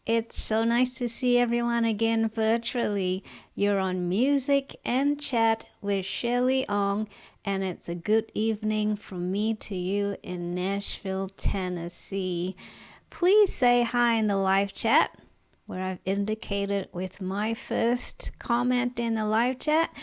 It's so nice to see everyone again virtually. You're on Music and Chat with Shueh-li, and it's a good evening from me to you in Nashville, Tennessee. Please say hi in the live chat, where I've indicated with my first comment in the live chat,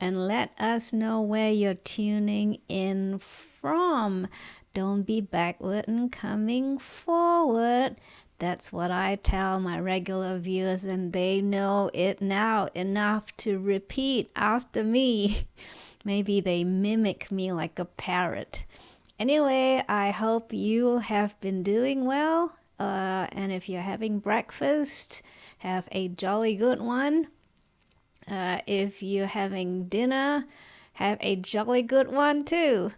and let us know where you're tuning in from. Don't be backward and coming forward. That's what I tell my regular viewers, and they know it now enough to repeat after me. Maybe they mimic me like a parrot. Anyway, I hope you have been doing well. And if you're having breakfast, have a jolly good one. If you're having dinner, have a jolly good one too.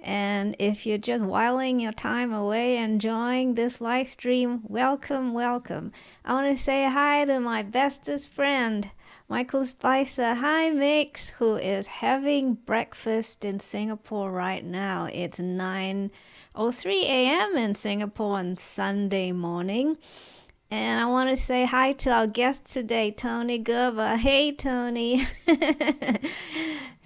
And if you're just whiling your time away enjoying this live stream, welcome, welcome. I want to say hi to my bestest friend, Michael Spicer. Hi, Mix, who is having breakfast in Singapore right now. It's 9:03 a.m. in Singapore on Sunday morning. And I want to say hi to our guest today, Tony Gerber. Hey, Tony.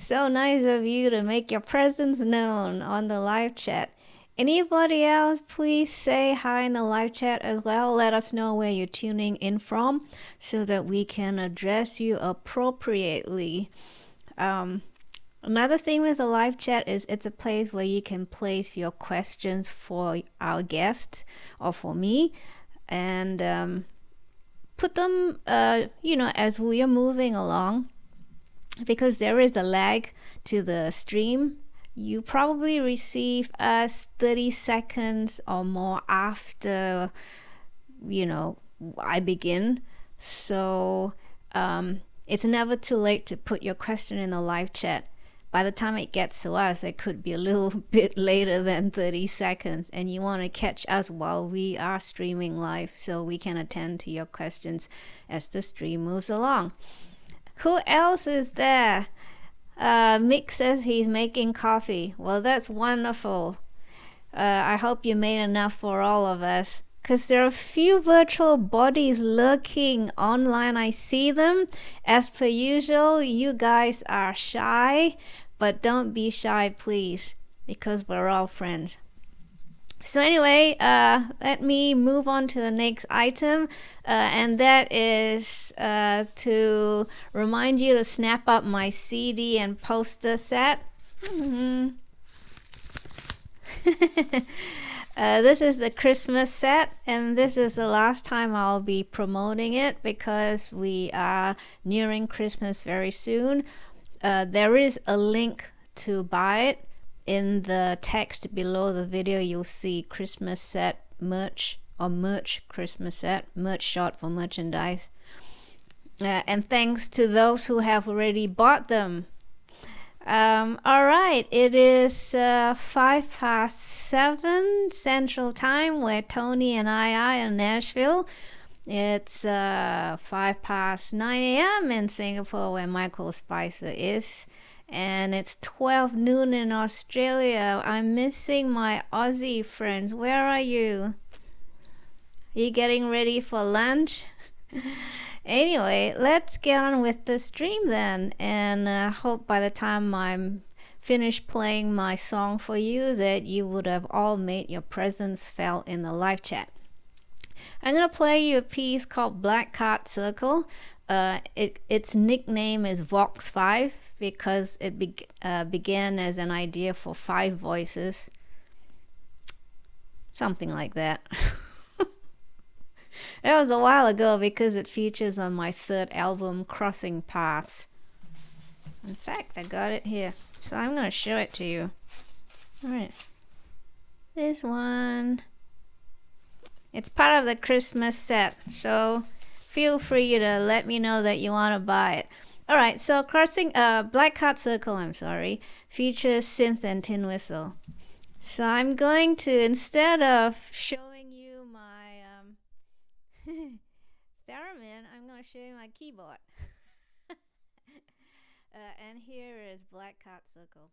So nice of you to make your presence known on the live chat. Anybody else, please say hi in the live chat as well. Let us know where you're tuning in from so that we can address you appropriately. Another thing with the live chat is it's a place where you can place your questions for our guest or for me, and put them, as we are moving along. Because there is a lag to the stream, you probably receive us 30 seconds or more after, I begin. So it's never too late to put your question in the live chat. By the time it gets to us, it could be a little bit later than 30 seconds, and you want to catch us while we are streaming live so we can attend to your questions as the stream moves along. Who else is there? Mick says he's making coffee. Well, that's wonderful. I hope you made enough for all of us, because there are a few virtual bodies lurking online. I see them. As per usual, you guys are shy, but don't be shy, please, because we're all friends. So anyway, let me move on to the next item, and that is to remind you to snap up my CD and poster set. This is the Christmas set, and this is the last time I'll be promoting it because we are nearing Christmas very soon. There is a link to buy it. In the text below the video, you'll see Christmas set merch, or merch Christmas set, merch short for merchandise. And thanks to those who have already bought them. All right, it is 7:05 Central Time, where Tony and I are in Nashville. It's 9:05 a.m. in Singapore, where Michael Spicer is. And it's 12 noon in Australia. I'm missing my Aussie friends. Where are you? Are you getting ready for lunch? Anyway, let's get on with the stream then. And I hope by the time I'm finished playing my song for you that you would have all made your presence felt in the live chat. I'm going to play you a piece called Black Card Circle. Its nickname is Vox 5 because it began as an idea for 5 voices. Something like that. That was a while ago because it features on my 3rd album, Xing Paths. In fact, I got it here, so I'm going to show it to you. Alright. This one. It's part of the Christmas set, so feel free to let me know that you want to buy it. Alright, so Black Card Circle, features synth and tin whistle. So I'm going to, instead of showing you my theremin, I'm going to show you my keyboard. And here is Black Card Circle.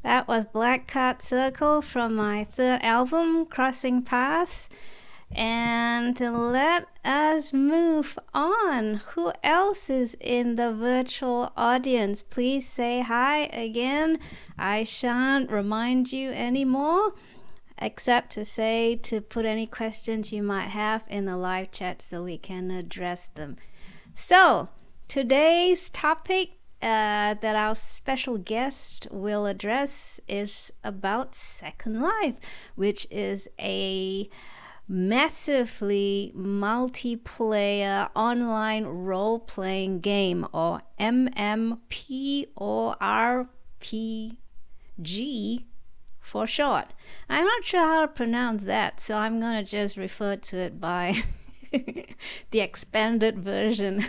That was Black Card Circle from my third album, Xing Paths. And let us move on. Who else is in the virtual audience? Please say hi again. I shan't remind you anymore, except to say to put any questions you might have in the live chat so we can address them. So, today's topic that our special guest will address is about Second Life, which is a massively multiplayer online role-playing game, or MMPORPG for short. I'm not sure how to pronounce that, so I'm gonna just refer to it by the expanded version.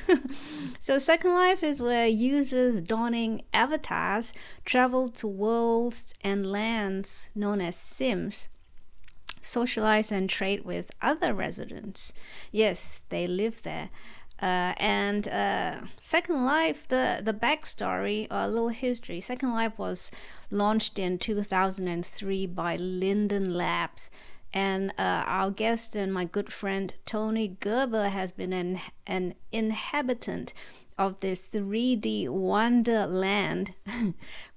So Second Life is where users donning avatars travel to worlds and lands known as Sims, socialize and trade with other residents. Yes, they live there. And Second Life, the backstory, or a little history. Second Life was launched in 2003 by Linden Labs. And our guest and my good friend Tony Gerber has been an inhabitant of this 3D wonderland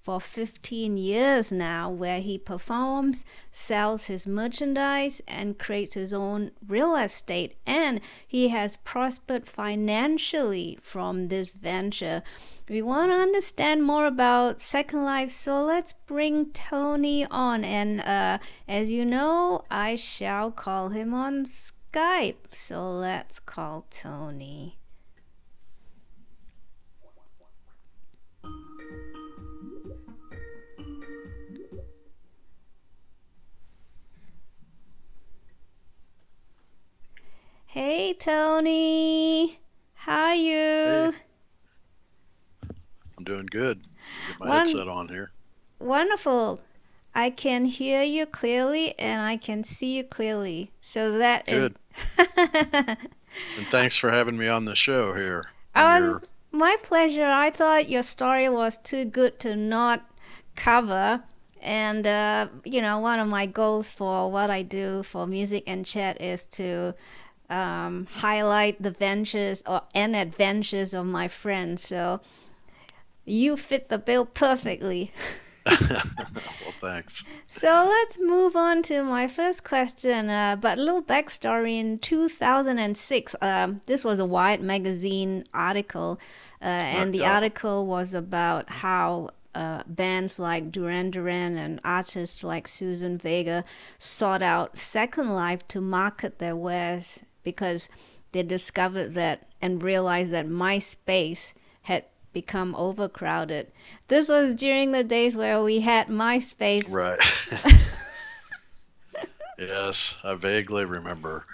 for 15 years now, where he performs, sells his merchandise, and creates his own real estate. And he has prospered financially from this venture. We want to understand more about Second Life, so let's bring Tony on. And as you know, I shall call him on Skype. So let's call Tony. Hey Tony, how are you? Hey, I'm doing good. Get my headset on here. Wonderful. I can hear you clearly and I can see you clearly. So that Good. is And thanks for having me on the show here on oh, your my pleasure. I thought your story was too good to not cover. And one of my goals for what I do for music and chat is to highlight the ventures and adventures of my friends. So you fit the bill perfectly. well, thanks. So let's move on to my first question. But a little backstory. In 2006, this was a Wired magazine article, and the Yeah. article was about how bands like Duran Duran and artists like Susan Vega sought out Second Life to market their wares because they discovered that and realized that MySpace had become overcrowded. This was during the days where we had MySpace. Right. Yes, I vaguely remember.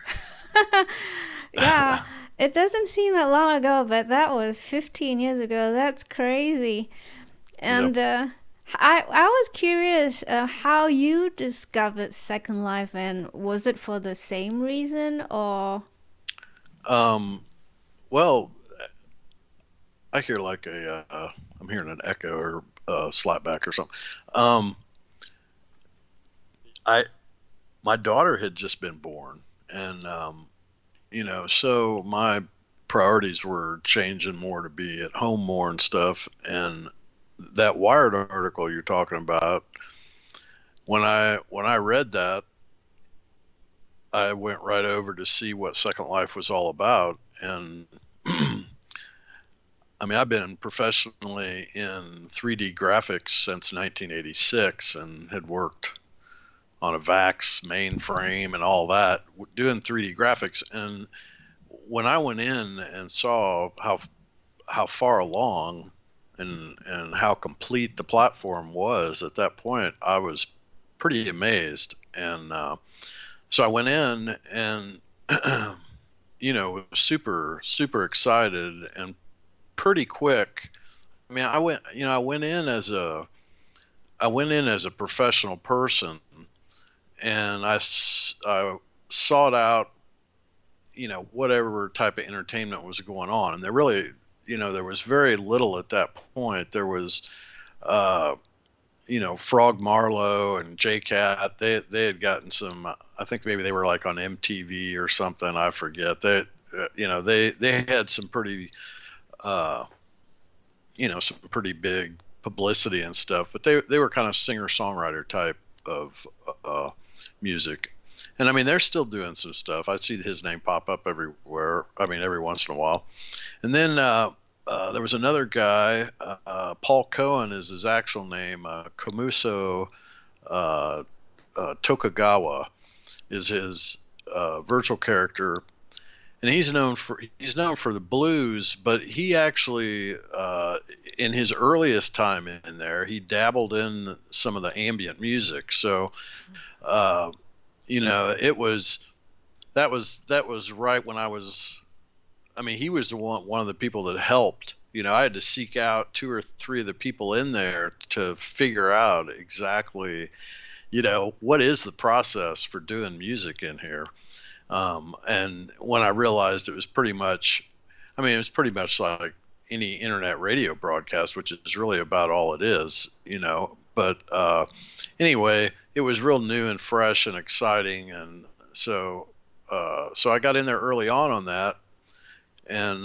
Yeah, it doesn't seem that long ago, but that was 15 years ago. That's crazy. And Yep. I was curious how you discovered Second Life, and was it for the same reason or? Um, well, I hear like I'm hearing an echo or slapback or something. Um, I my daughter had just been born, and so my priorities were changing more to be at home more and stuff. And that Wired article you're talking about, when I read that, I went right over to see what Second Life was all about. And I mean, I've been professionally in 3D graphics since 1986 and had worked on a VAX mainframe and all that, doing 3D graphics. And when I went in and saw how far along and how complete the platform was at that point, I was pretty amazed. And so I went in and was super excited and pretty quick. I mean, I went in as a professional person, and I sought out whatever type of entertainment was going on. And there was very little at that point. There was Frog Marlowe and J-Cat, they had gotten some. I think maybe they were like on MTV or something. I forget. They had some pretty, some pretty big publicity and stuff. But they were kind of singer-songwriter type of music. And I mean, they're still doing some stuff. I see his name pop up everywhere. I mean, every once in a while. And then there was another guy, Paul Cohen is his actual name. Komuso Tokugawa is his virtual character, and he's known for the blues. But he actually, in his earliest time in there, he dabbled in some of the ambient music. So, it was that was right when I was. I mean, he was one of the people that helped. I had to seek out 2 or 3 of the people in there to figure out exactly, what is the process for doing music in here. And when I realized it was pretty much like any internet radio broadcast, which is really about all it is, But anyway, it was real new and fresh and exciting, and so I got in there early on that. And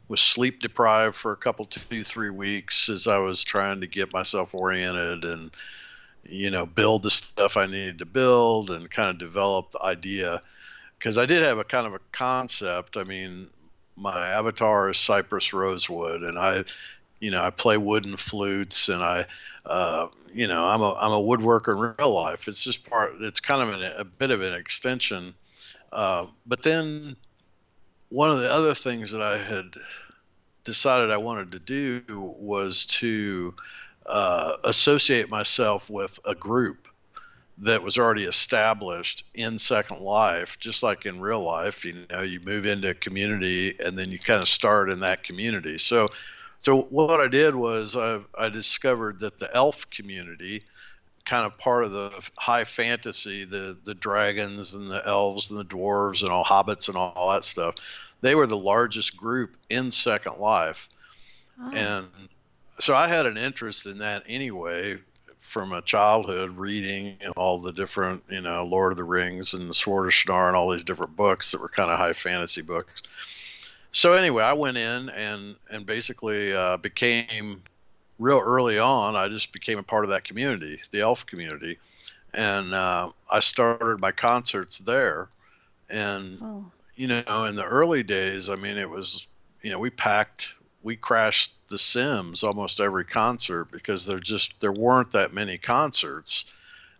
was sleep deprived for a couple 2-3 weeks as I was trying to get myself oriented and build the stuff I needed to build and kind of develop the idea, because I did have a kind of a concept. I mean, my avatar is Cypress Rosewood, and I play wooden flutes, and I'm a woodworker in real life. It's just it's kind of a bit of an extension, but then one of the other things that I had decided I wanted to do was to associate myself with a group that was already established in Second Life, just like in real life. You move into a community and then you kind of start in that community. So what I did was I discovered that the elf community, kind of part of the high fantasy, the dragons and the elves and the dwarves and all hobbits and all that stuff, they were the largest group in Second Life. Oh. And so I had an interest in that anyway from a childhood, reading all the different, Lord of the Rings and the Sword of Shannara and all these different books that were kind of high fantasy books. So anyway, I went in and basically became, real early on, I just became a part of that community, the elf community. And I started my concerts there. And, in the early days, I mean, it was, we crashed the Sims almost every concert because there weren't that many concerts.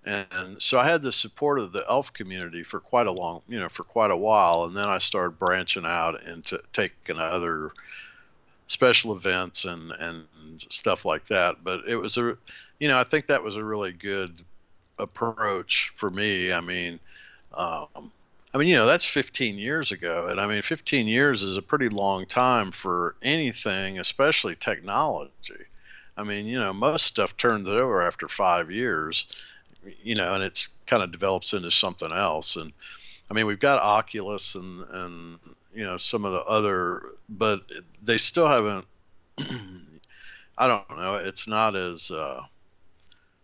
And so I had the support of the elf community for quite a while. And then I started branching out into taking other special events and stuff like that. But it was I think that was a really good approach for me. I mean, that's 15 years ago. And I mean, 15 years is a pretty long time for anything, especially technology. I mean, most stuff turns over after 5 years, and it's kind of develops into something else. And I mean, we've got Oculus and some of the other, but they still haven't, I don't know. It's not as,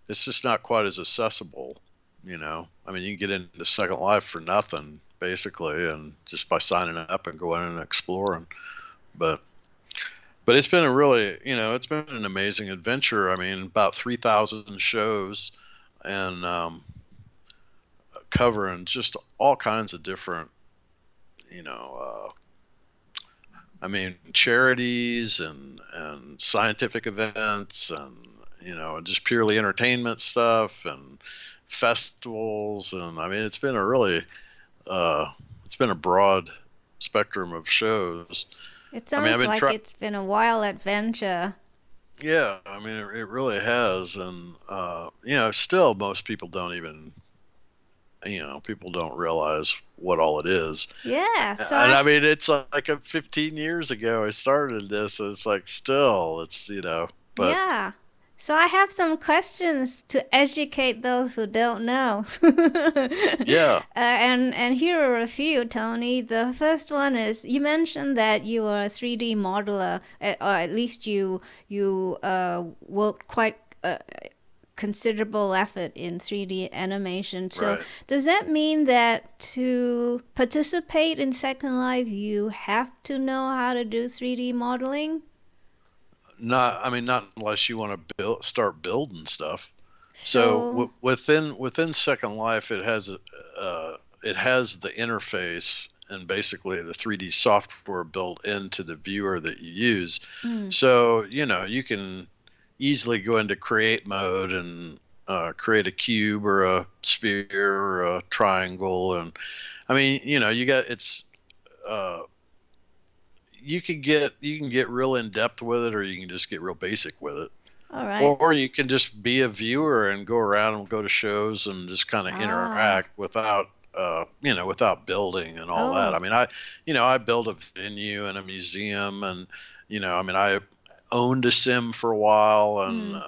it's just not quite as accessible, I mean, you can get into Second Life for nothing basically, and just by signing up and going and exploring, but it's been a really, it's been an amazing adventure. I mean, about 3,000 shows and, covering just all kinds of different, charities and scientific events and, just purely entertainment stuff and festivals. And I mean, it's been a really, it's been a broad spectrum of shows. It sounds it's been a wild adventure. Yeah, I mean, it really has. And, still most people don't even, people don't realize what all it is. Yeah. So and I mean, it's like 15 years ago I started this. It's like still, it's, but. Yeah. So I have some questions to educate those who don't know. Yeah. And here are a few, Tony. The first one is, you mentioned that you are a 3D modeler, or at least you worked quite considerable effort in 3D animation. So Right. does that mean that to participate in Second Life, you have to know how to do 3D modeling? Not unless you want to start building stuff. So So, within Second Life, it has the interface and basically the 3D software built into the viewer that you use. mm, So you can easily go into create mode and create a cube or a sphere or a triangle, and you got it's uh, you can get real in depth with it, or you can just get real basic with it. all right. Or you can just be a viewer and go around and go to shows and just kind of Ah, interact without, without building and all that. oh, I built a venue and a museum, and I owned a sim for a while, and mm,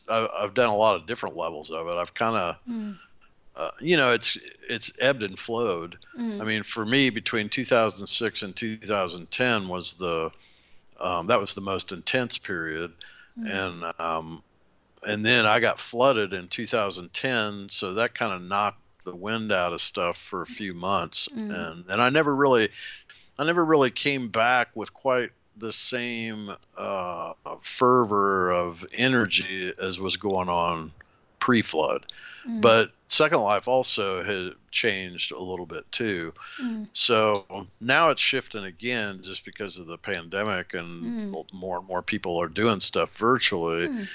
I've done a lot of different levels of it. I've kind of, mm, it's ebbed and flowed. mm, For me, between 2006 and 2010 was that was the most intense period, mm, and then I got flooded in 2010, so that kind of knocked the wind out of stuff for a few months, mm, and I never really came back with quite the same fervor of energy as was going on pre-flood. mm, But Second Life also had changed a little bit too. mm, So now it's shifting again just because of the pandemic, and mm, more and more people are doing stuff virtually. mm,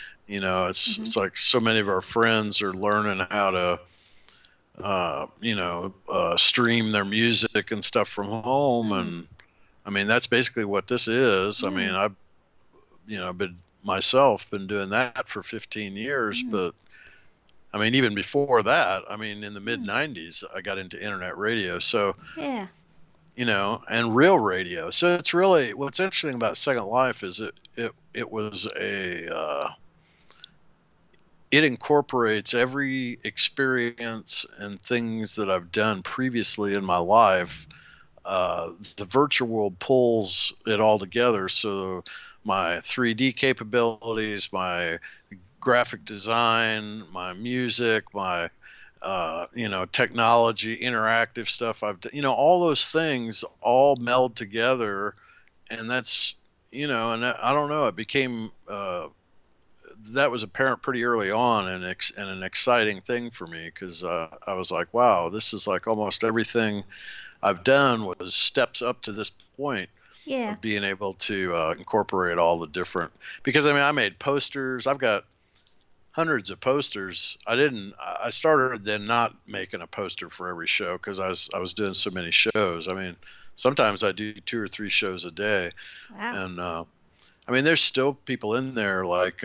mhm, It's like so many of our friends are learning how to stream their music and stuff from home, mm, and that's basically what this is. mm, I've been myself been doing that for 15 years, mm, but even before that, in the mid mm. 90s, I got into internet radio. So, Yeah. and real radio. So it's really, what's interesting about Second Life is it was it incorporates every experience and things that I've done previously in my life. The virtual world pulls it all together. So my 3D capabilities, my graphic design, my music, my technology, interactive stuff all those things all meld together, and that's and I don't know, it became that was apparent pretty early on, and an exciting thing for me, because I was like, wow, this is like almost everything I've done was steps up to this point Yeah. of being able to incorporate all the different, because I made posters. I've got hundreds of posters. I started then not making a poster for every show, because I was doing so many shows. Sometimes I do 2 or 3 shows a day, Wow. and there's still people in there like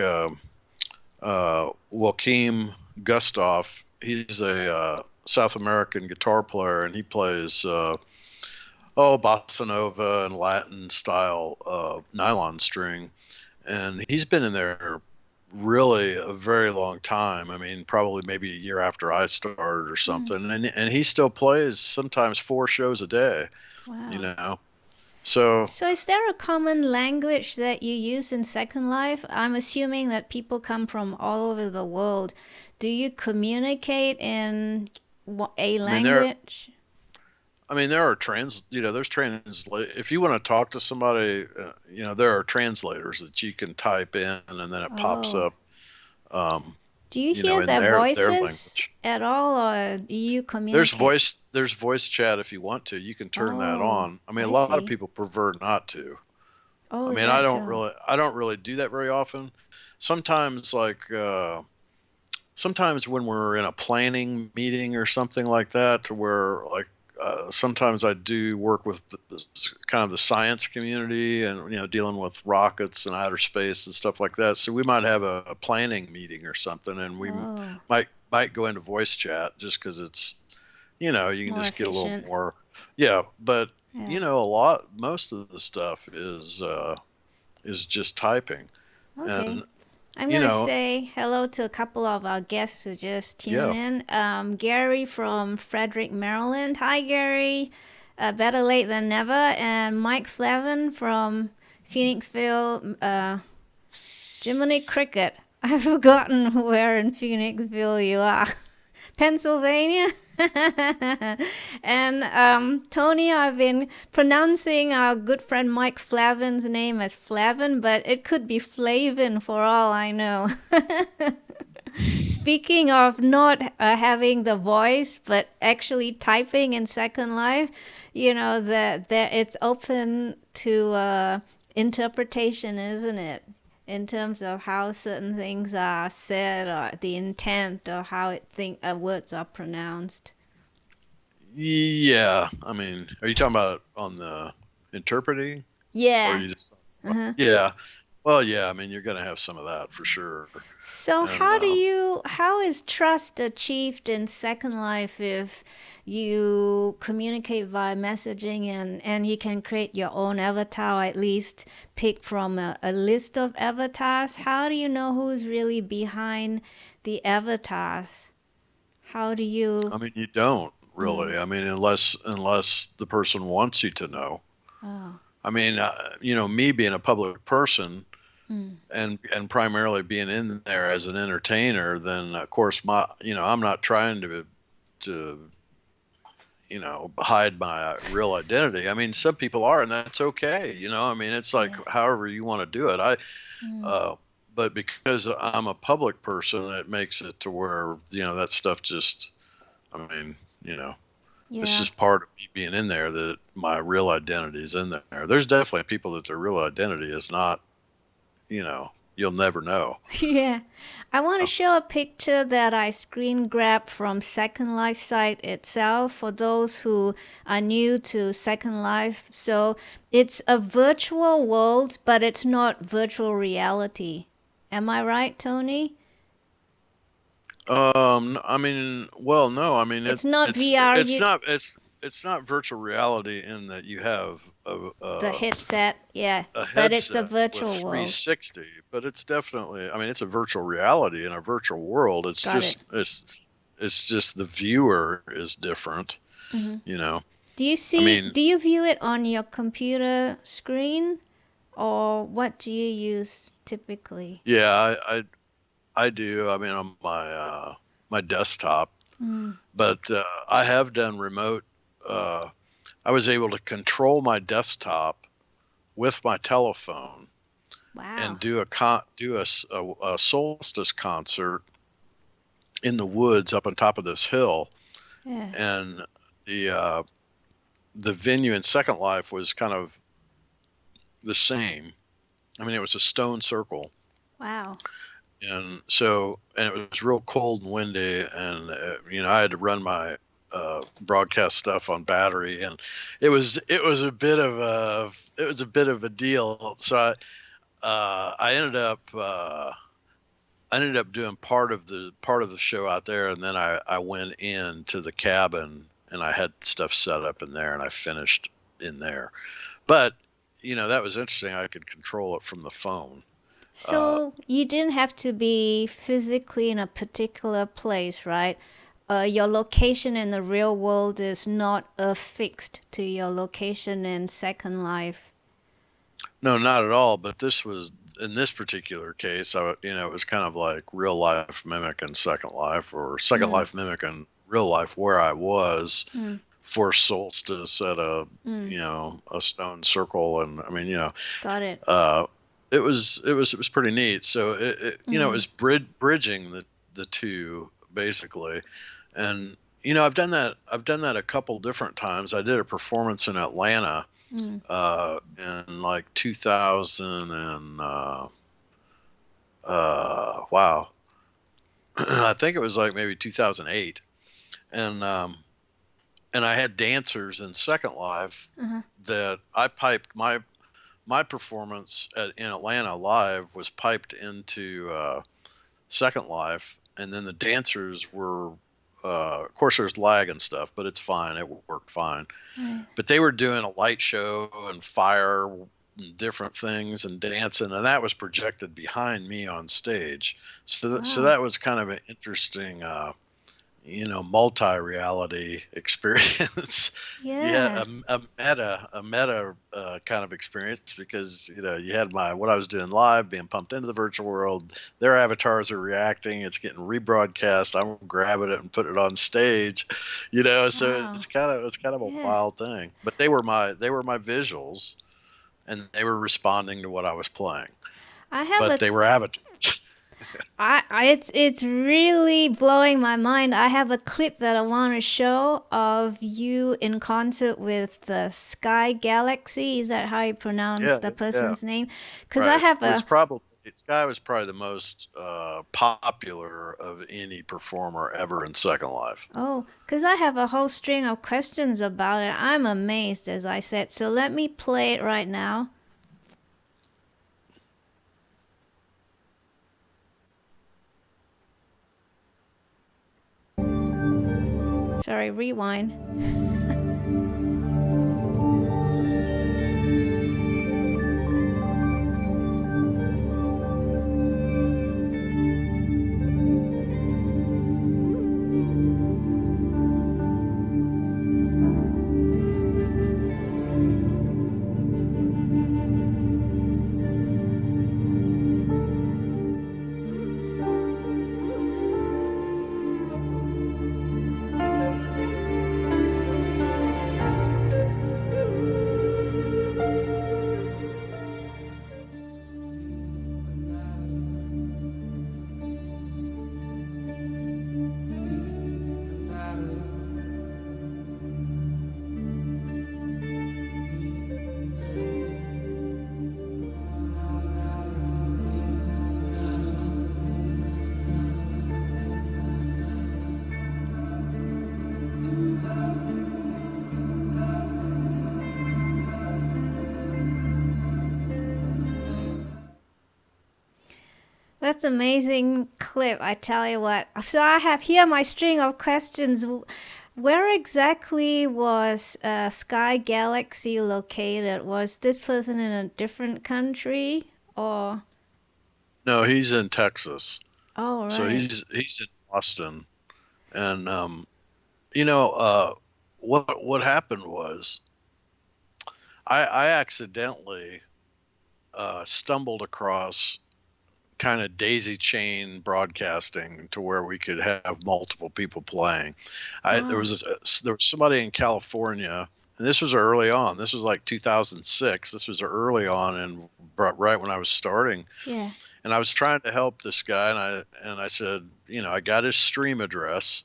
Joachim Gustave. He's a South American guitar player, and he plays bossa nova and Latin style nylon string, and he's been in there really a very long time. Probably maybe a year after I started or Mm, something, and he still plays sometimes 4 shows a day. You wow. know, so So is there a common language that you use in Second Life? I'm assuming that people come from all over the world. Do you communicate in a I mean there language? there are there's translate if you want to talk to somebody, there are translators that you can type in, and then it pops Oh. up, um, Do you hear in their their voices language. at all, or do you communicate? There's voice chat if you want to. You can turn that Oh, on. A I lot of see. people prefer not to. Oh, is that so? I don't really do that very often. Sometimes, sometimes when we're in a planning meeting or something like that, to where like sometimes I do work with kind of the science community, and dealing with rockets and outer space and stuff like that. So we might have a planning meeting or something, and we Oh, might go into voice chat, just because it's you can more just get a little efficient. more. Yeah, but Yeah. most of the stuff is just typing, Okay. and I'm you going to know say hello to a couple of our guests who just tuned yeah. in. Gary from Frederick, Maryland. Hi, Gary. Better late than never. And Mike Flavin from Phoenixville, Jiminy Cricket. I've forgotten where in Phoenixville you are. Pennsylvania? And Tony, I've been pronouncing our good friend Mike Flavin's name as Flavin, but it could be Flavin for all I know. Speaking of not having the voice, but actually typing in Second Life, that it's open to interpretation, isn't it? In terms of how certain things are said, or the intent, or how words are pronounced. Yeah, I mean, are you talking about on the interpreting? Or Yeah. you just, yeah. Well, yeah, I mean, you're going to have some of that for sure. So And, how is trust achieved in Second Life if you communicate via messaging and you can create your own avatar, or at least pick from a list of avatars? How do you know who's really behind the avatars? How do you? I mean, you don't really. I mean, unless the person wants you to know. Oh. I mean, me being a public person and primarily being in there as an entertainer, then of course I'm not trying to hide my real identity. I mean, some people are, and that's okay. I mean, it's like however you want to do it. But because I'm a public person, it makes it to where that stuff just. I mean, it's just part of me being in there that my real identity is in there. There's definitely people that their real identity is not. You'll never know. Yeah. I want to show a picture that I screen grabbed from Second Life site itself for those who are new to Second Life. So it's a virtual world, but it's not virtual reality. Am I right, Tony? I mean, well, no, I mean It's not VR. it's not virtual reality in that you have The headset, yeah. a But it's a headset virtual with world. 360, but it's definitely, I mean, it's a virtual reality in a virtual world. It's Got just it. it's just the viewer is different, you know. Do you I see? mean, Do you view it on your computer screen, or what do you use typically? yeah, I do. I mean, on my desktop, but I have done remote. I was able to control my desktop with my telephone Wow. and do a solstice concert in the woods up on top of this hill. Yeah. And the venue in Second Life was kind of the same. I mean, it was a stone circle. Wow. And it was real cold and windy, and I had to run my broadcast stuff on battery, and it was a bit of a deal. So I ended up doing part of the show out there, and then I went into the cabin and I had stuff set up in there, and I finished in there. But that was interesting. I could control it from the phone. So you didn't have to be physically in a particular place, right? Your location in the real world is not affixed to your location in Second Life. No, not at all. But in this particular case, it was kind of like real life mimicking Second Life, or Second Life mimicking real life where I was for solstice at a stone circle, and I mean Got it. it was pretty neat. So it was bridging the two basically, and I've done that a couple different times. I did a performance in Atlanta in like 2000 and wow, I think it was like maybe 2008, and I had dancers in Second Life that I piped my performance in Atlanta live was piped into Second Life, and then the dancers were, of course, there's lag and stuff, but it's fine. It worked fine. But they were doing a light show and fire and different things and dancing, and that was projected behind me on stage. So that was kind of an interesting, multi-reality experience. You had Yeah. a meta kind of experience, because you had what I was doing live being pumped into the virtual world. Their avatars are reacting. It's getting rebroadcast. I'm grabbing it and putting it on stage. So Wow. it's kind of a Yeah. wild thing. But they were my visuals, and they were responding to what I was playing. I have But a they were avatars. it's really blowing my mind. I have a clip that I want to show of you in concert with the Sky Galaxy. Is that how you pronounce Yeah, the yeah. person's name? Because I Right. have It was a probably Sky was probably the most popular of any performer ever in Second Life. because I have a whole string of questions about it. I'm amazed, as I said. So let me play it right now. Sorry, rewind. That's amazing clip, I tell you what. So I have here my string of questions. Where exactly was Sky Galaxy located? Was this person in a different country or? No, he's in Texas, Oh, so right. he's in Austin, and what happened was I accidentally stumbled across kind of daisy chain broadcasting to where we could have multiple people playing. There Oh, was there was somebody in California, and this was early on. This was like 2006. This was early on, and right when I was starting, yeah. and I was trying to help this guy, and I said, I got his stream address,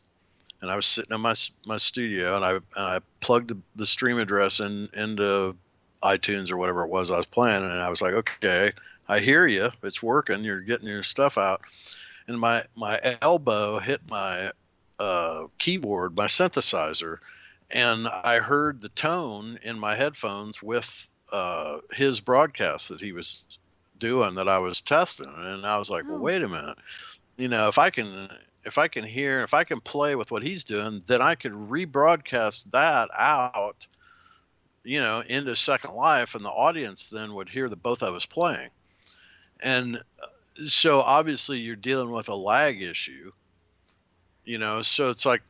and I was sitting in my studio, and I plugged the stream address into iTunes or whatever it was I was playing, and I was like, okay, I hear you, it's working, you're getting your stuff out, and my elbow hit my keyboard, my synthesizer, and I heard the tone in my headphones with his broadcast that he was doing that I was testing, and I was like, well, Oh, wait a minute, if I can play with what he's doing, then I could rebroadcast that out, into Second Life, and the audience then would hear the both of us playing. And so obviously you're dealing with a lag issue, so it's like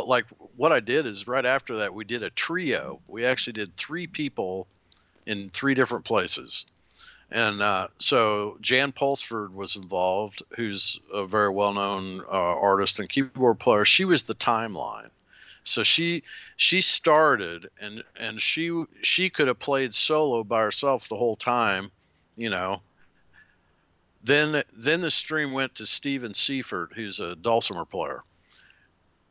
like what I did is right after that we did a trio. We actually did three people in three different places. And so Jan Pulsford was involved, who's a very well-known artist and keyboard player. She was the timeline. So she started, and she could have played solo by herself the whole time, you know. Then the stream went to Steven Seifert, who's a dulcimer player.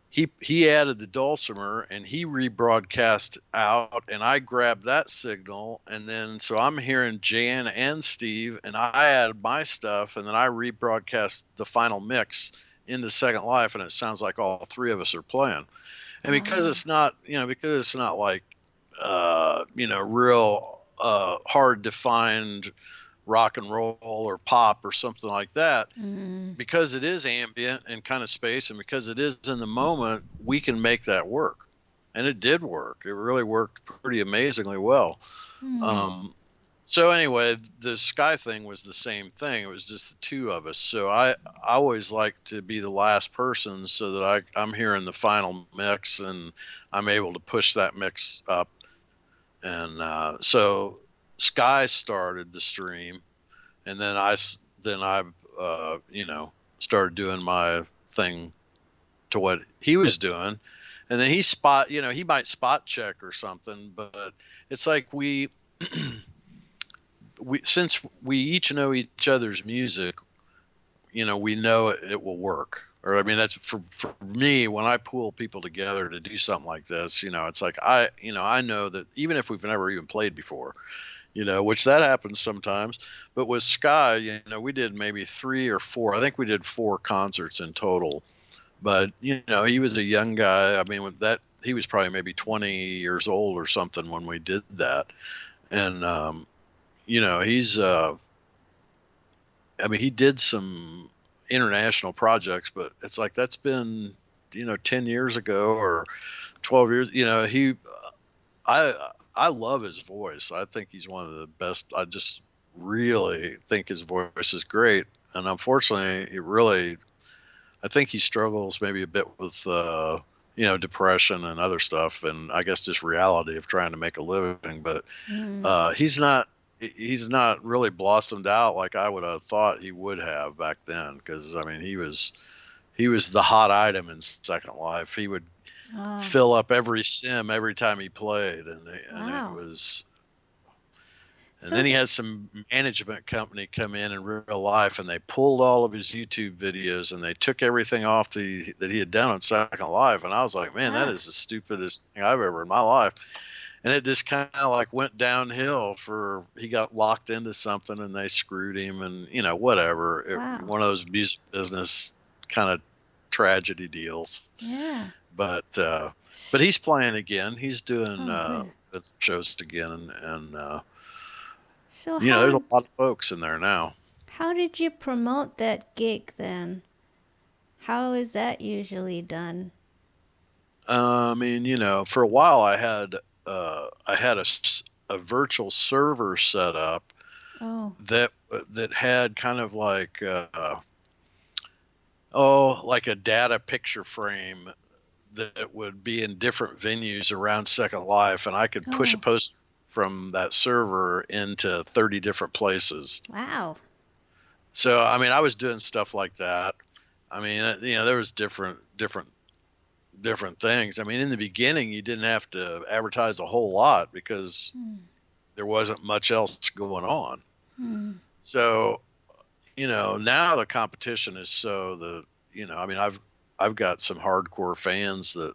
He added the dulcimer and he rebroadcast out, and I grabbed that signal, and then so I'm hearing Jan and Steve, and I added my stuff, and then I rebroadcast the final mix into Second Life, and it sounds like all three of us are playing. And because oh, it's not, like real hard defined rock and roll or pop or something like that, mm, because it is ambient and kind of space, and because it is in the moment, we can make that work. And it did work. It really worked pretty amazingly well. mm. Um, So anyway, the Sky thing was the same thing. It was just the two of us. So I always like to be the last person so that I'm hearing the final mix and I'm able to push that mix up. And so Sky started the stream, and then I started doing my thing to what he was doing, and then he might spot check or something, but it's like since we each know each other's music, we know it will work. Or I mean, that's for me when I pull people together to do something like this. It's like I know that even if we've never even played before, which that happens sometimes. But with Sky, we did maybe 3 or 4. I think we did 4 concerts in total. But he was a young guy. I mean, with that, he was probably maybe 20 years old or something when we did that. And he's I mean, he did some international projects, but it's like that's been 10 years ago or 12 years. I love his voice. I think he's one of the best. I just really think his voice is great. And unfortunately, I think he struggles maybe a bit with depression and other stuff, and I guess just reality of trying to make a living. But he's not really blossomed out like I would have thought he would have back then. Because I mean, he was the hot item in Second Life. He would fill up every sim every time he played, and it was. And then he had some management company come in real life, and they pulled all of his YouTube videos and they took everything off that he had done on Second Life. And I was like, man, that is the stupidest thing I've ever in my life. And it just kind of like went downhill he got locked into something and they screwed him and, whatever. One of those music business kind of tragedy deals. Yeah. But he's playing again. He's doing shows again. And so there's a lot of folks in there now. How did you promote that gig then? How is that usually done? I mean, for a while I had a virtual server set up that had kind of like like a data picture frame that would be in different venues around Second Life, and I could push a post from that server into 30 different places. Wow. So, I mean, I was doing stuff like that. I mean, there was different things. I mean, in the beginning, you didn't have to advertise a whole lot because there wasn't much else going on. So, now the competition is I mean, I've got some hardcore fans that,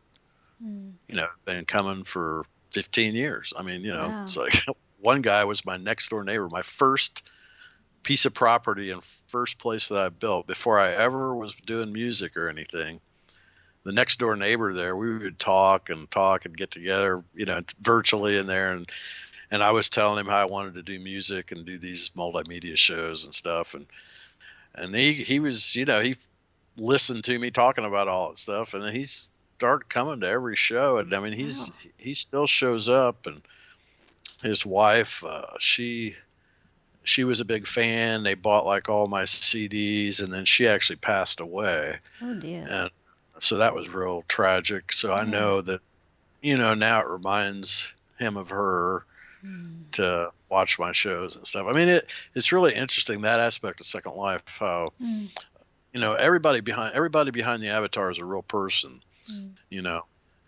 have been coming for 15 years. I mean, it's like one guy was my next door neighbor, my first piece of property and first place that I built before I ever was doing music or anything. The next door neighbor there, we would talk and get together, virtually in there. And I was telling him how I wanted to do music and do these multimedia shows and stuff. And he was, he listened to me talking about all that stuff. And then he started coming to every show. And I mean, he still shows up. And his wife, she was a big fan. They bought like all my CDs, and then she actually passed away. Oh dear. And so that was real tragic. So I know that, now it reminds him of her to watch my shows and stuff. I mean, it's really interesting, that aspect of Second Life, how, everybody behind the avatar is a real person,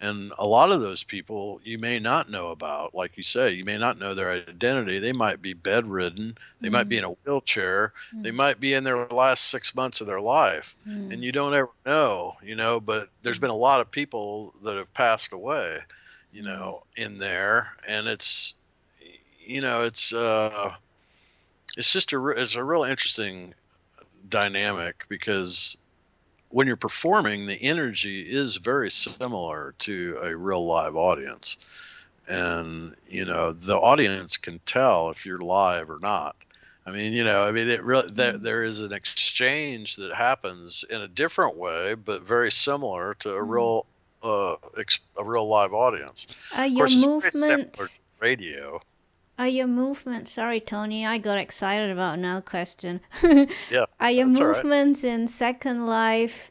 and a lot of those people you may not know about. Like you say, you may not know their identity. They might be bedridden. They might be in a wheelchair. They might be in their last 6 months of their life, and you don't ever know, but there's been a lot of people that have passed away, in there. And it's just it's a real interesting dynamic, because when you're performing, the energy is very similar to a real live audience. And, the audience can tell if you're live or not. I mean, it really, there is an exchange that happens in a different way, but very similar to a real live audience. Your movement, radio. Are your movements, sorry, Tony, I got excited about another question. Yeah, Are your that's all right. movements in Second Life,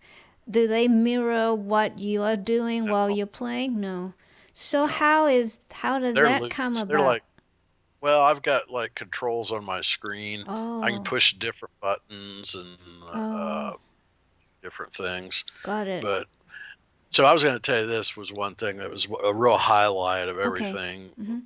do they mirror what you are doing while No, you're playing? No. So no. how does They're that come loose. They're about? like, well, I've got like controls on my screen. I can Oh, push different buttons and oh, different things. got it. But so I was going to tell you, this was one thing that was a real highlight of Okay. everything. Mm-hmm.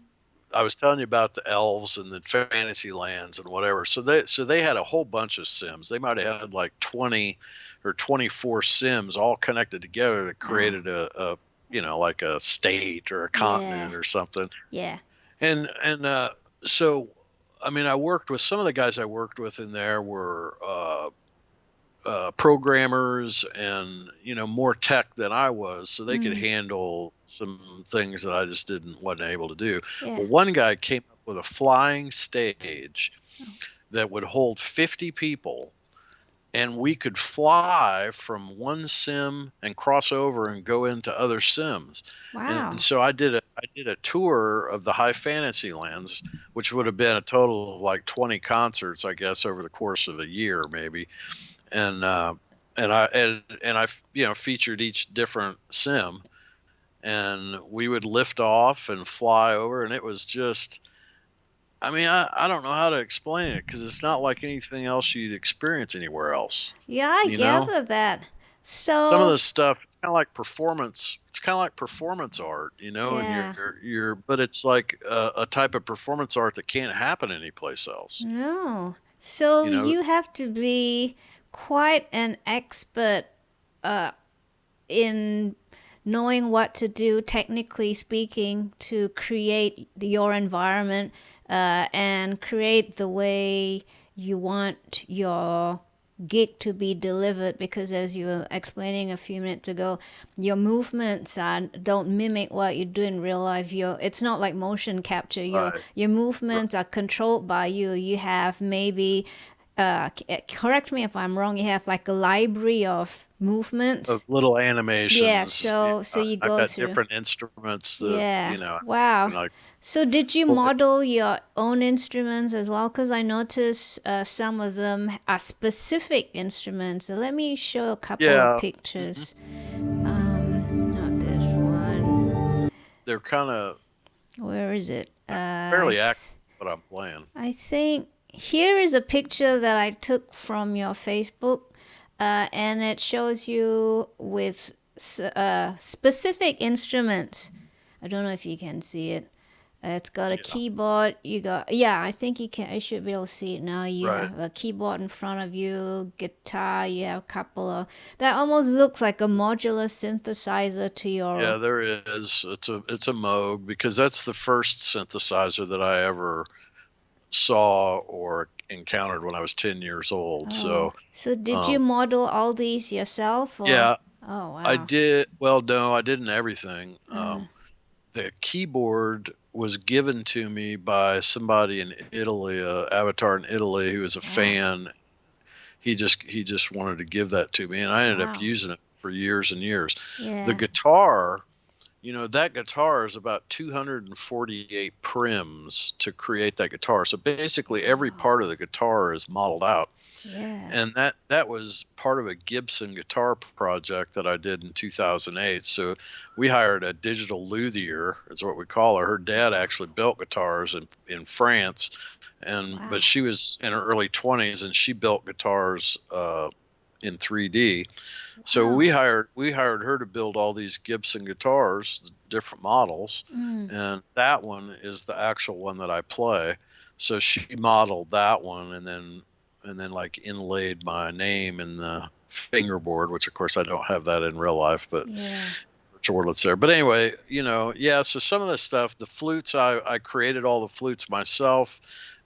I was telling you about the elves and the fantasy lands and whatever. So they had a whole bunch of sims. They might have had like 20 or 24 sims all connected together that Wow. created a like a state or a Yeah. continent or something. Yeah. And so I mean, I worked with some of the guys I worked with in there were programmers and more tech than I was, so they could Mm. handle some things that I just wasn't able to do. Yeah. Well, one guy came up with a flying stage that would hold 50 people, and we could fly from one sim and cross over and go into other sims. And Wow. so I did a tour of the high fantasy lands, which would have been a total of like 20 concerts, I guess, over the course of a year maybe. And uh, and I and, and I featured each different sim, and we would lift off and fly over, and it was just, I mean, I don't know how to explain it because it's not like anything else you'd experience anywhere else. Yeah, I You know, gather that. some of So, this stuff, it's kind of like performance. It's kind of like performance art, and yeah. but it's like a type of performance art that can't happen anyplace else. No. So You know, you have to be quite an expert uh, in knowing what to do, technically speaking, to create your environment and create the way you want your gig to be delivered, because as you were explaining a few minutes ago, your movements don't mimic what you do in real life. It's not like motion capture. your right? your Right. movements are controlled by you. You have maybe correct me if I'm wrong, you have like a library of Of movements. little Yeah, animations. so you I've go got through. different instruments that Yeah. I Wow. can, like, So did you pull it. model your own instruments as well? Because I noticed some of them are specific instruments. So let me show a couple of Yeah. Hmm. pictures. Not this one. They're kind of Where is it? fairly accurate what I'm playing. I think here is a picture that I took from your Facebook, and it shows you with specific instruments. I don't know if you can see it. It's got a Yeah. keyboard. You got, yeah, I think you can. I should be able to see it now. You Right. have a keyboard in front of you, guitar. You have a couple of that almost looks like a modular synthesizer to your. Yeah, there is. It's a Moog, because that's the first synthesizer that I ever saw or encountered when I was 10 years old. Oh, So, so did you um, model all these yourself or? yeah, Oh I wow. did. Well, no, I didn't everything. Uh, The keyboard was given to me by somebody in Italy, a avatar in Italy who was a wow. fan. He just wanted to give that to me, and I ended up Wow. using it for years and years. The Yeah. guitar, that guitar is about 248 prims to create that guitar. So basically every Wow. part of the guitar is modeled out. Yeah. And that was part of a Gibson guitar project that I did in 2008. So we hired a digital luthier, is what we call her. Her dad actually built guitars in France, but Wow. she was in her early 20s, and she built guitars in 3D. So Wow. we hired her to build all these Gibson guitars, different models, Mm. and that one is the actual one that I play. So she modeled that one, and then like inlaid my name in the fingerboard, which of course I don't have that in real life, but Yeah. virtual it's there. But anyway, yeah. So some of the stuff, the flutes, I created all the flutes myself.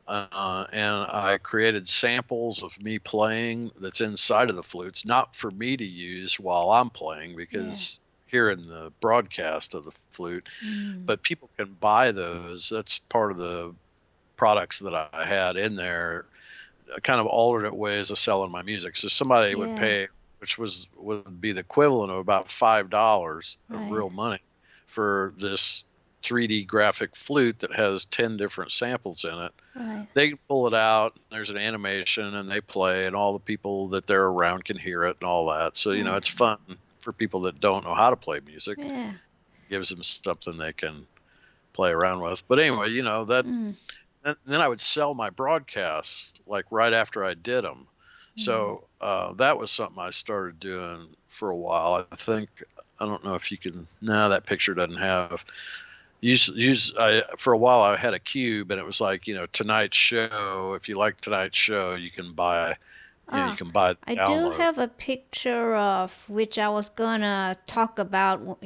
And I created samples of me playing that's inside of the flutes, not for me to use while I'm playing, Yeah. because here in the broadcast of the flute, Mm. but people can buy those. That's part of the products that I had in there, kind of alternate ways of selling my music. So somebody would Yeah. pay, which would be the equivalent of about $5 of Right. real money for this 3D graphic flute that has 10 different samples in it. Right. They pull it out, there's an animation, and they play, and all the people that they're around can hear it and all that. So, Yeah. it's fun for people that don't know how to play music. Yeah. Gives them something they can play around with. But anyway, that then I would sell my broadcasts like right after I did them. So that was something I started doing for a while. I don't know if you can. No, that picture doesn't have. For a while I had a cube, and it was like, tonight's show. If you like tonight's show, you can buy. You can buy the I download. do have a picture of which I was gonna talk about,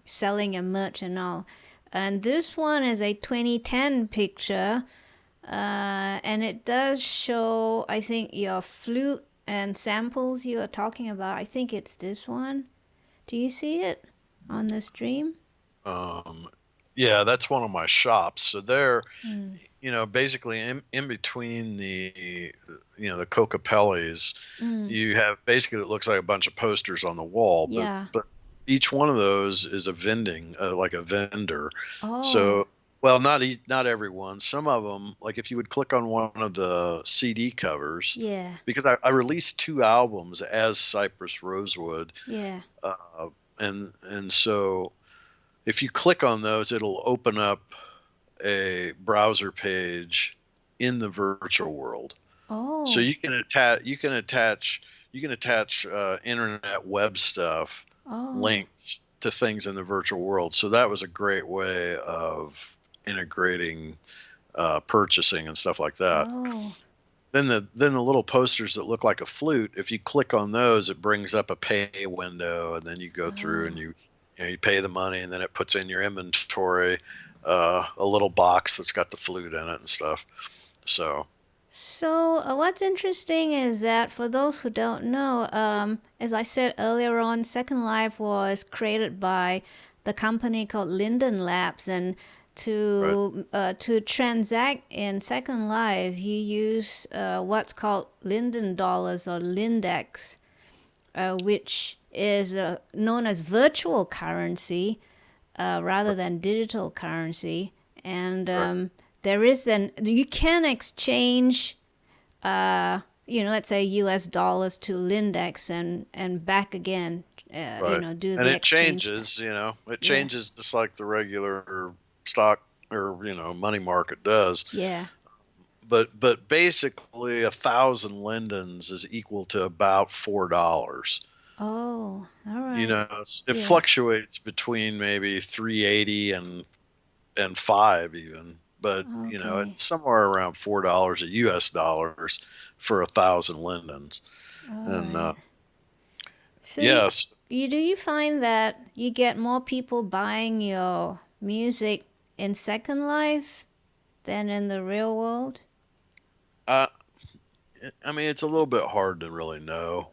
selling a merch and all. And this one is a 2010 picture, and it does show, I think, your flute and samples you are talking about. I think it's this one. Do you see it on the stream? Yeah, that's one of my shops. So there, basically in between the Cocapellis, you have basically, it looks like a bunch of posters on the wall. Yeah. But each one of those is a like a vendor. Oh. So, well, not everyone. Some of them, like if you would click on one of the CD covers. Yeah. Because I released 2 albums as Cypress Rosewood. Yeah. And so if you click on those, it'll open up a browser page in the virtual world. Oh. So you can attach internet web stuff, links to things in the virtual world. So that was a great way of integrating purchasing and stuff like that. Oh. Then the little posters that look like a flute, if you click on those, it brings up a pay window, and then you go through and you pay the money, and then it puts in your inventory a little box that's got the flute in it and stuff. So what's interesting is that for those who don't know, as I said earlier on, Second Life was created by the company called Linden Labs, and to transact in Second Life, you use what's called Linden dollars or Lindex, which is known as virtual currency rather than digital currency. And there is you can exchange, let's say US dollars to Lindex and back again, do and the it exchange. changes, it changes just like the regular stock or, money market does. Yeah. But basically 1,000 lindens is equal to about $4. Oh, all right. It fluctuates between maybe 380 and 5 even, but it's somewhere around $4 a US dollars for 1,000 lindens. And so yes, do you find that you get more people buying your music in Second Life than in the real world? it's a little bit hard to really know.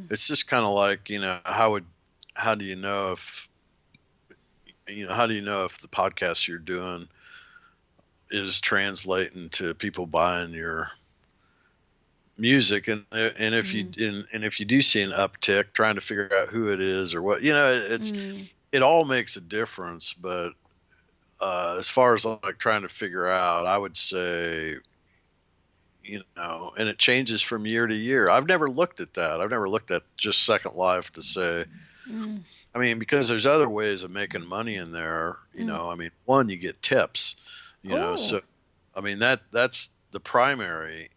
It's just kind of like, how do you know if the podcast you're doing is translating to people buying your music, and if you do see an uptick, trying to figure out who it is or what, it all makes a difference. But as far as like trying to figure out, I would say, and it changes from year to year. I've never looked at that. I've never looked at just Second Life to say, because there's other ways of making money in there. One, you get tips, so, that's the primary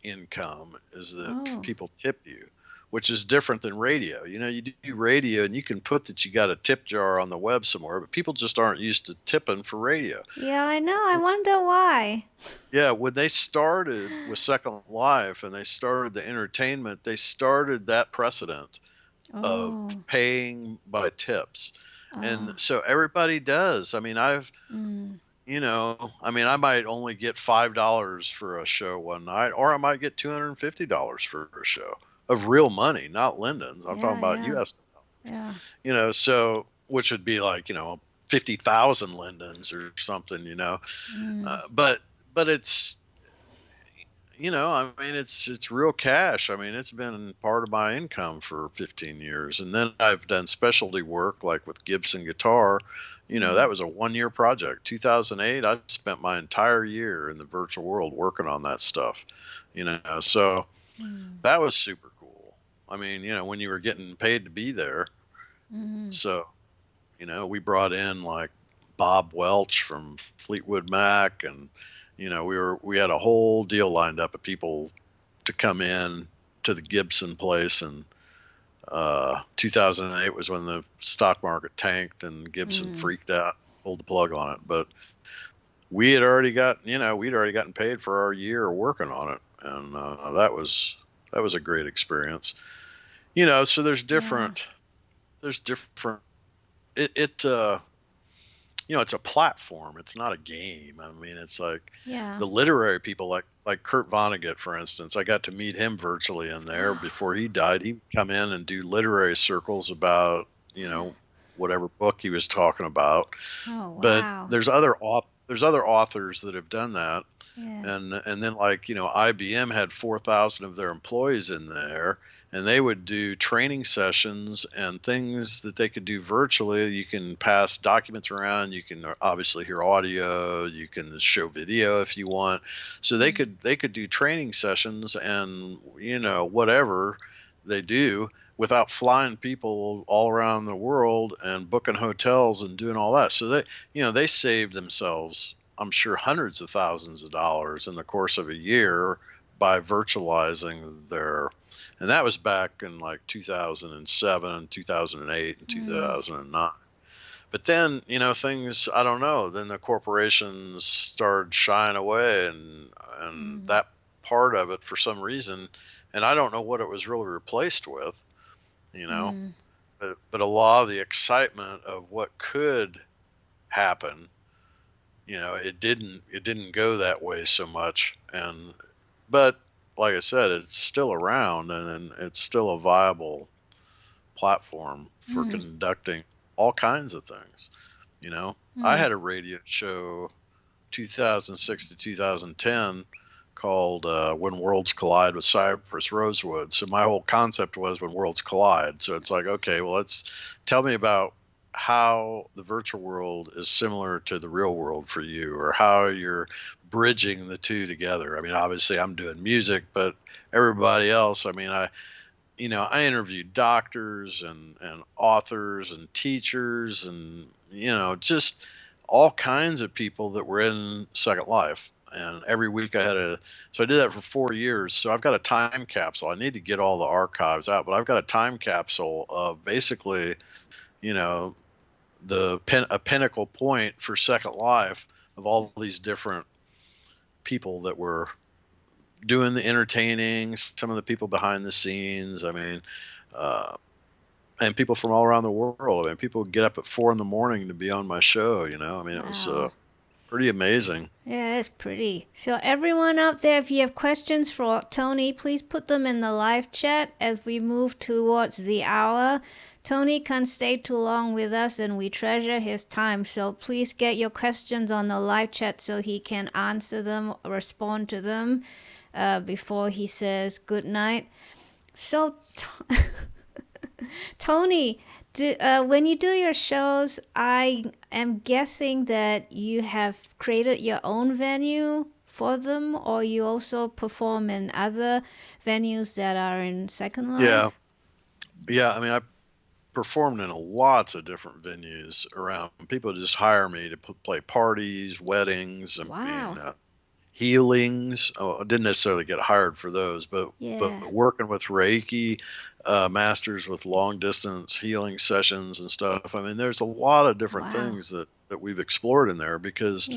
income, is that people tip you, which is different than radio. You do radio and you can put that you got a tip jar on the web somewhere, but people just aren't used to tipping for radio. Yeah, I know. I wonder why. Yeah, when they started with Second Life and they started the entertainment, they started that precedent of paying by tips. And so everybody does. I might only get $5 for a show one night, or I might get $250 for a show of real money, not lindens. I'm talking about US. Yeah. So which would be like, 50,000 lindens or something, but it's, it's real cash. It's been part of my income for 15 years. And then I've done specialty work like with Gibson guitar, That was a 1-year project. 2008, I spent my entire year in the virtual world working on that stuff. So that was super cool. I mean, when you were getting paid to be there. So, we brought in like Bob Welch from Fleetwood Mac, and we had a whole deal lined up of people to come in to the Gibson place, and 2008 was when the stock market tanked and Gibson freaked out, pulled the plug on it. But we had already gotten paid for our year working on it, and that was a great experience. So there's different it's a platform. It's not a game. I mean, it's like the literary people like Kurt Vonnegut, for instance. I got to meet him virtually in there before he died. He would come in and do literary circles about, whatever book he was talking about. Oh, wow. But there's other authors that have done that. Yeah. And then IBM had 4,000 of their employees in there, and they would do training sessions and things that they could do virtually. You can pass documents around, you can obviously hear audio, you can show video if you want. So they could do training sessions and whatever they do without flying people all around the world and booking hotels and doing all that. So they saved themselves, I'm sure, hundreds of thousands of dollars in the course of a year by virtualizing and that was back in like 2007, 2008, and 2009. But then, things, I don't know, then the corporations started shying away and that part of it for some reason, and I don't know what it was really replaced with, but a lot of the excitement of what could happen, it didn't go that way so much. But like I said, it's still around, and it's still a viable platform for conducting all kinds of things. I had a radio show 2006 to 2010 called When Worlds Collide with Cypress Rosewood. So my whole concept was when worlds collide. So it's like, okay, well, tell me about how the virtual world is similar to the real world for you, or how you're bridging the two together. I mean, obviously I'm doing music, but everybody else, I mean, I interviewed doctors and authors and teachers and, just all kinds of people that were in Second Life. And every week so I did that for 4 years. So I've got a time capsule. I need to get all the archives out, but I've got a time capsule of basically, a pinnacle point for Second Life of all these different people that were doing the entertaining, some of the people behind the scenes. I mean, and people from all around the world. I mean, people would get up at 4 a.m. to be on my show. I mean, it was pretty amazing. Yeah, it's pretty. So everyone out there, if you have questions for Tony, please put them in the live chat as we move towards the hour. Tony can't stay too long with us, and we treasure his time. So please get your questions on the live chat so he can answer them, respond to them before he says good night. So, Tony, when you do your shows, I am guessing that you have created your own venue for them, or you also perform in other venues that are in Second Life? Yeah. I mean, I performed in lots of different venues around. People just hire me to play parties, weddings, Wow. healings. I didn't necessarily get hired for those, but working with Reiki masters with long distance healing sessions and stuff. I mean, there's a lot of different things that we've explored in there, because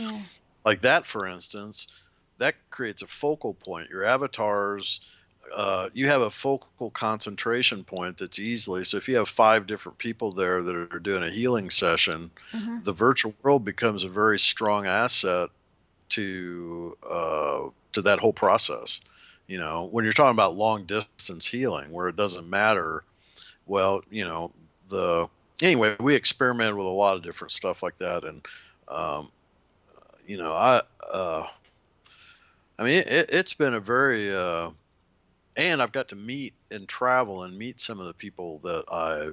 like that, for instance, that creates a focal point. Your avatars, you have a focal concentration point that's easily, so if you have 5 different people there that are doing a healing session, the virtual world becomes a very strong asset to that whole process. When you're talking about long distance healing, where it doesn't matter, well, anyway, we experimented with a lot of different stuff like that, and I mean, it's been a very and I've got to meet and travel and meet some of the people that I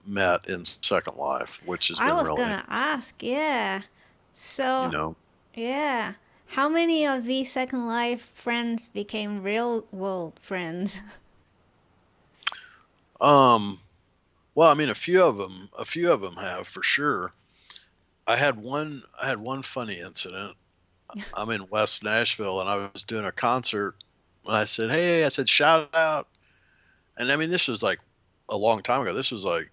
met in Second Life, which has I been was really, gonna ask, yeah. you So, know. yeah. How many of these Second Life friends became real world friends? Um, well, I mean, a few of them have for sure. I had one funny incident. I'm in West Nashville and I was doing a concert and I said, "Hey," I said, "shout out." And I mean, this was like a long time ago. This was like,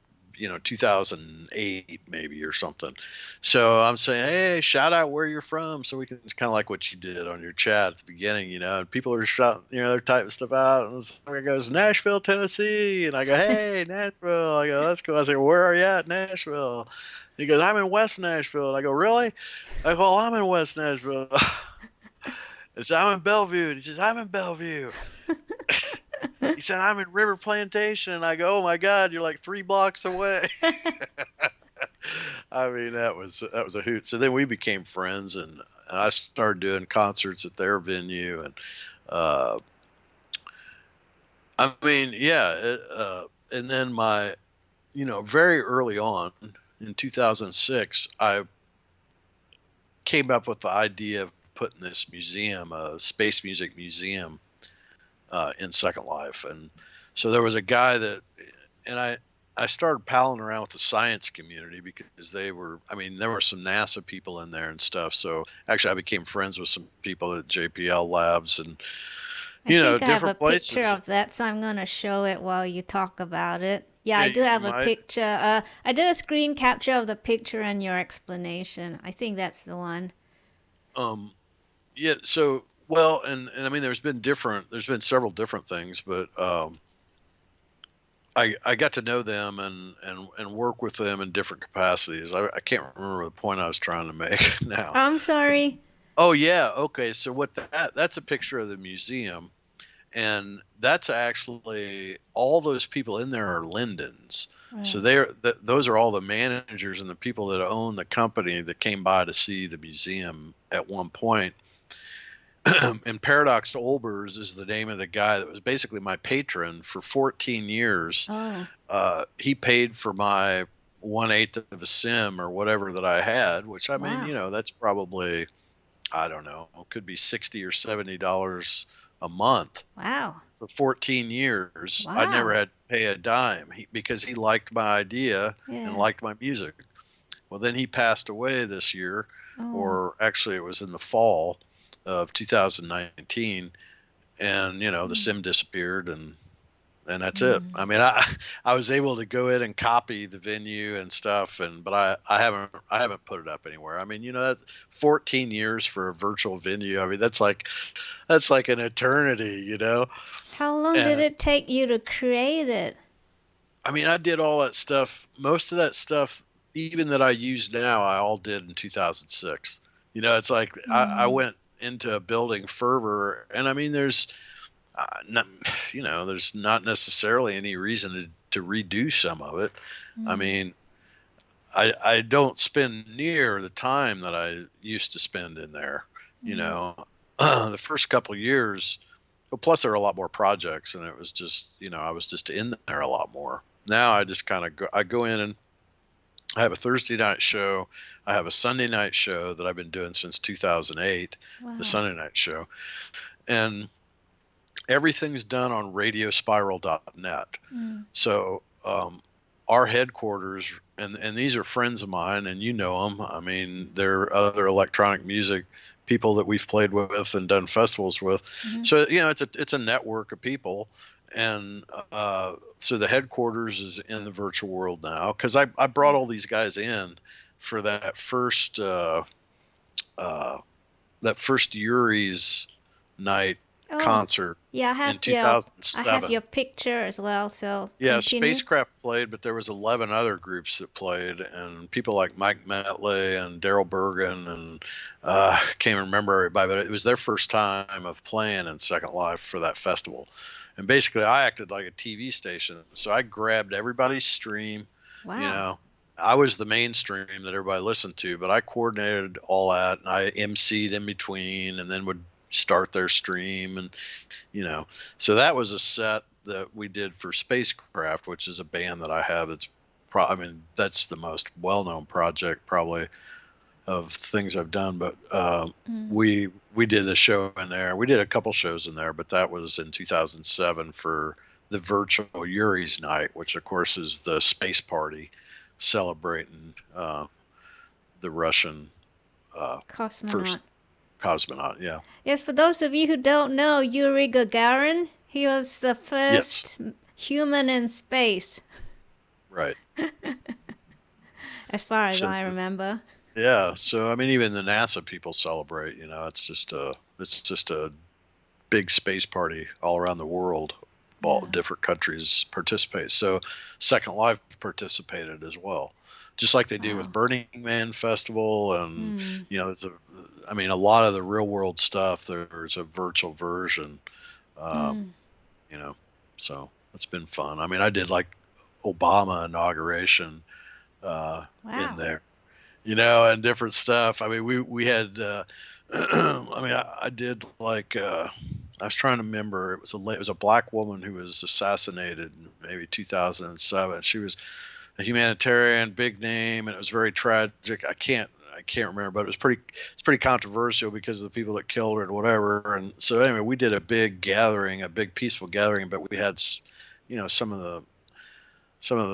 2008 maybe or something. So I'm saying, "Hey, shout out where you're from," so we can. It's kind of like what you did on your chat at the beginning, and people are shouting, they're typing stuff out. And someone goes, "Nashville, Tennessee," and I go, "Hey, Nashville." I go, "That's cool." I say, "Where are you at, Nashville?" He goes, "I'm in West Nashville." And I go, "Really?" I go, "Well, I'm in West Nashville." It's I'm in Bellevue. And he says, "I'm in Bellevue." He said, "I'm in River Plantation." And I go, "Oh my God, you're like 3 blocks away." I mean, that was a hoot. So then we became friends, and I started doing concerts at their venue, and uh, I mean, yeah. And then very early on in 2006, I came up with the idea of putting this museum, a space music museum, in Second Life. And so there was a guy and I started palling around with the science community because there were some NASA people in there and stuff. So actually I became friends with some people at JPL Labs and, I think I have a different picture places. of that, so I'm gonna show it while you talk about it. Yeah, Yeah, I do you have a might. picture. I did a screen capture of the picture and your explanation. I think that's the one. Um, yeah. So, well, and I mean, there's been several different things, but, I got to know them and work with them in different capacities. I can't remember the point I was trying to make now. I'm sorry. Oh yeah, okay. So that's a picture of the museum, and that's actually all those people in there are Lindens. So Right. those are all the managers and the people that own the company that came by to see the museum at one point. And Paradox Olbers is the name of the guy that was basically my patron for 14 years. Oh, He paid for my 1/8 of a sim or whatever that I had, which I mean, wow. that's probably, I don't know, it could be $60 or $70 a month Wow. for 14 years. I never Wow. had to pay a dime because he liked my idea and Yeah. liked my music. Well, then he passed away this year, Oh. or actually it was in the fall of 2019, and the Mm. sim disappeared, and that's it. Mm. I mean, I was able to go in and copy the venue and stuff, but I haven't put it up anywhere. I mean, that's 14 years for a virtual venue. I mean, that's like an eternity. How long did And it take you to create it? I mean, I did all that stuff. Most of that stuff, even that I use now, I all did in 2006. It's like I Mm. went into a building fervor, and I mean, not, there's not necessarily any reason to redo some of it. I Mm. mean, I don't spend near the time that I used to spend in there. You Mm. know, the first couple of years. Well, plus there are a lot more projects, and it was just, I was just in there a lot more. Now I just kind of go in and I have a Thursday night show. I have a Sunday night show that I've been doing since 2008, the Wow. Sunday night show. And everything's done on radiospiral.net. Mm. So, our headquarters, and these are friends of mine, and them. I mean, they're other electronic music people that we've played with and done festivals with. Mm-hmm. So it's a network of people, and so the headquarters is in the virtual world now because I brought all these guys in for uh, that first Yuri's night Oh, concert yeah, in I have your 2007. picture as well, so Yeah, continue. SpaceCraft played, but there was 11 other groups that played, and people like Mike Metley and Daryl Bergen, and can't remember everybody, but it was their first time of playing in Second Life for that festival. And basically, I acted like a TV station, so I grabbed everybody's stream. You Wow. know, I was the mainstream that everybody listened to, but I coordinated all that, and I emceed in between, and then would start their stream, and so that was a set that we did for SpaceCraft, which is a band that I have. That's the most well-known project probably of things I've done. But we did a show in there. We did a couple shows in there, but that was in 2007 for the virtual Yuri's night, which of course is the space party celebrating the Russian Cosmonaut. first cosmonaut. Yeah. Yes, for those of you who don't know, Yuri Gagarin, he was the first human in space. Right. As far as I remember. Yeah. So I mean, even the NASA people celebrate. You know, it's just a big space party all around the world. All different countries participate. So Second Life participated as well, just like they do with Burning Man Festival, and you know, a lot of the real world stuff. There's a virtual version, you know, so it's been fun. I mean, I did like Obama inauguration in there, you know, and different stuff. I mean, we had. I did like. I was trying to remember. It was a black woman who was assassinated in maybe 2007. She was a humanitarian, big name, and it was very tragic. I can't remember, but it's pretty controversial because of the people that killed her and whatever. And so anyway, we did a big gathering, a big peaceful gathering, but we had, you know, some of the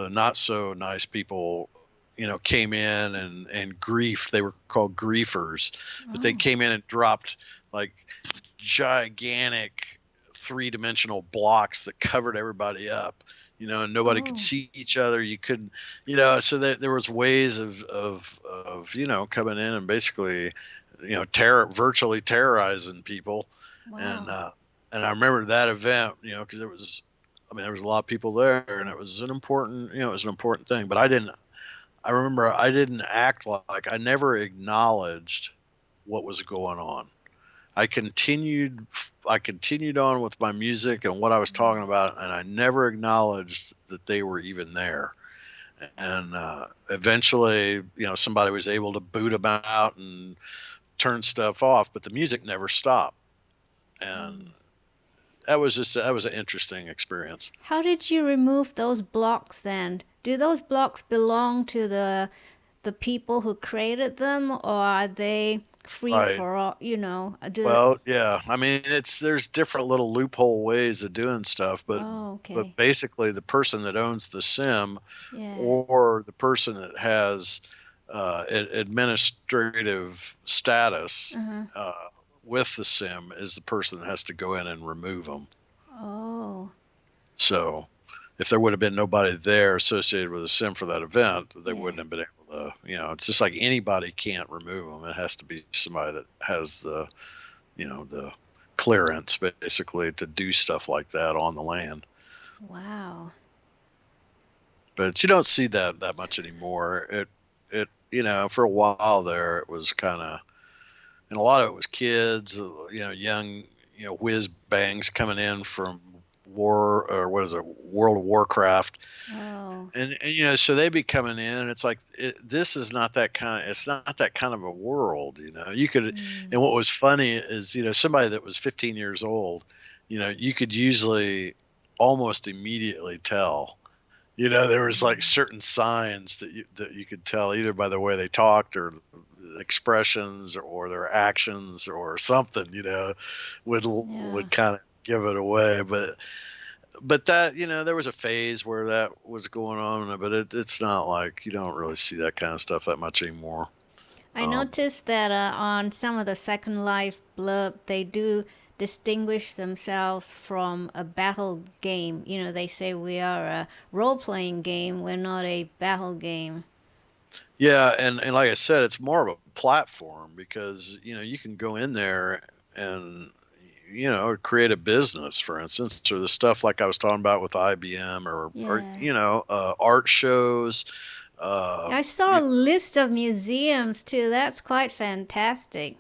not so nice people, you know, came in and griefed. They were called griefers, but they came in and dropped like gigantic 3-dimensional blocks that covered everybody up, you know, and nobody could see each other. You couldn't, you know, so there was ways of you know, coming in and basically, you know, virtually terrorizing people. And I remember that event, you know, because there was a lot of people there, and it was an important thing. But I remember I didn't act like, I never acknowledged what was going on. I continued on with my music and what I was talking about, and I never acknowledged that they were even there. And eventually, you know, somebody was able to boot them out and turn stuff off, but the music never stopped. And that was an interesting experience. How did you remove those blocks then? Do those blocks belong to the people who created them, or are they free for all, you know? Yeah. I mean, there's different little loophole ways of doing stuff, but but basically the person that owns the sim or the person that has administrative status with the sim is the person that has to go in and remove them. Oh. So if there would have been nobody there associated with the sim for that event, they wouldn't have been able to, you know, it's just like anybody can't remove them. It has to be somebody that has the, you know, the clearance basically to do stuff like that on the land. Wow. But you don't see that much anymore. It, you know, for a while there, it was kind of, and a lot of it was kids, you know, young, you know, whiz bangs coming in from World of Warcraft. And you know, so they'd be coming in, and it's like this is not that kind of, it's not that kind of a world, you know. You could and what was funny is, you know, somebody that was 15 years old, you know, you could usually almost immediately tell, you know, there was like certain signs that you could tell either by the way they talked or expressions or their actions or something, you know, would kind of give it away. But that, you know, there was a phase where that was going on, but it's not like, you don't really see that kind of stuff that much anymore. I noticed that on some of the Second Life blurb, they do distinguish themselves from a battle game. You know, they say we are a role-playing game, we're not a battle game. Yeah, and like I said, it's more of a platform because, you know, you can go in there and, you know, create a business, for instance, or the stuff like I was talking about with IBM or you know, art shows. I saw a list of museums too. That's quite fantastic.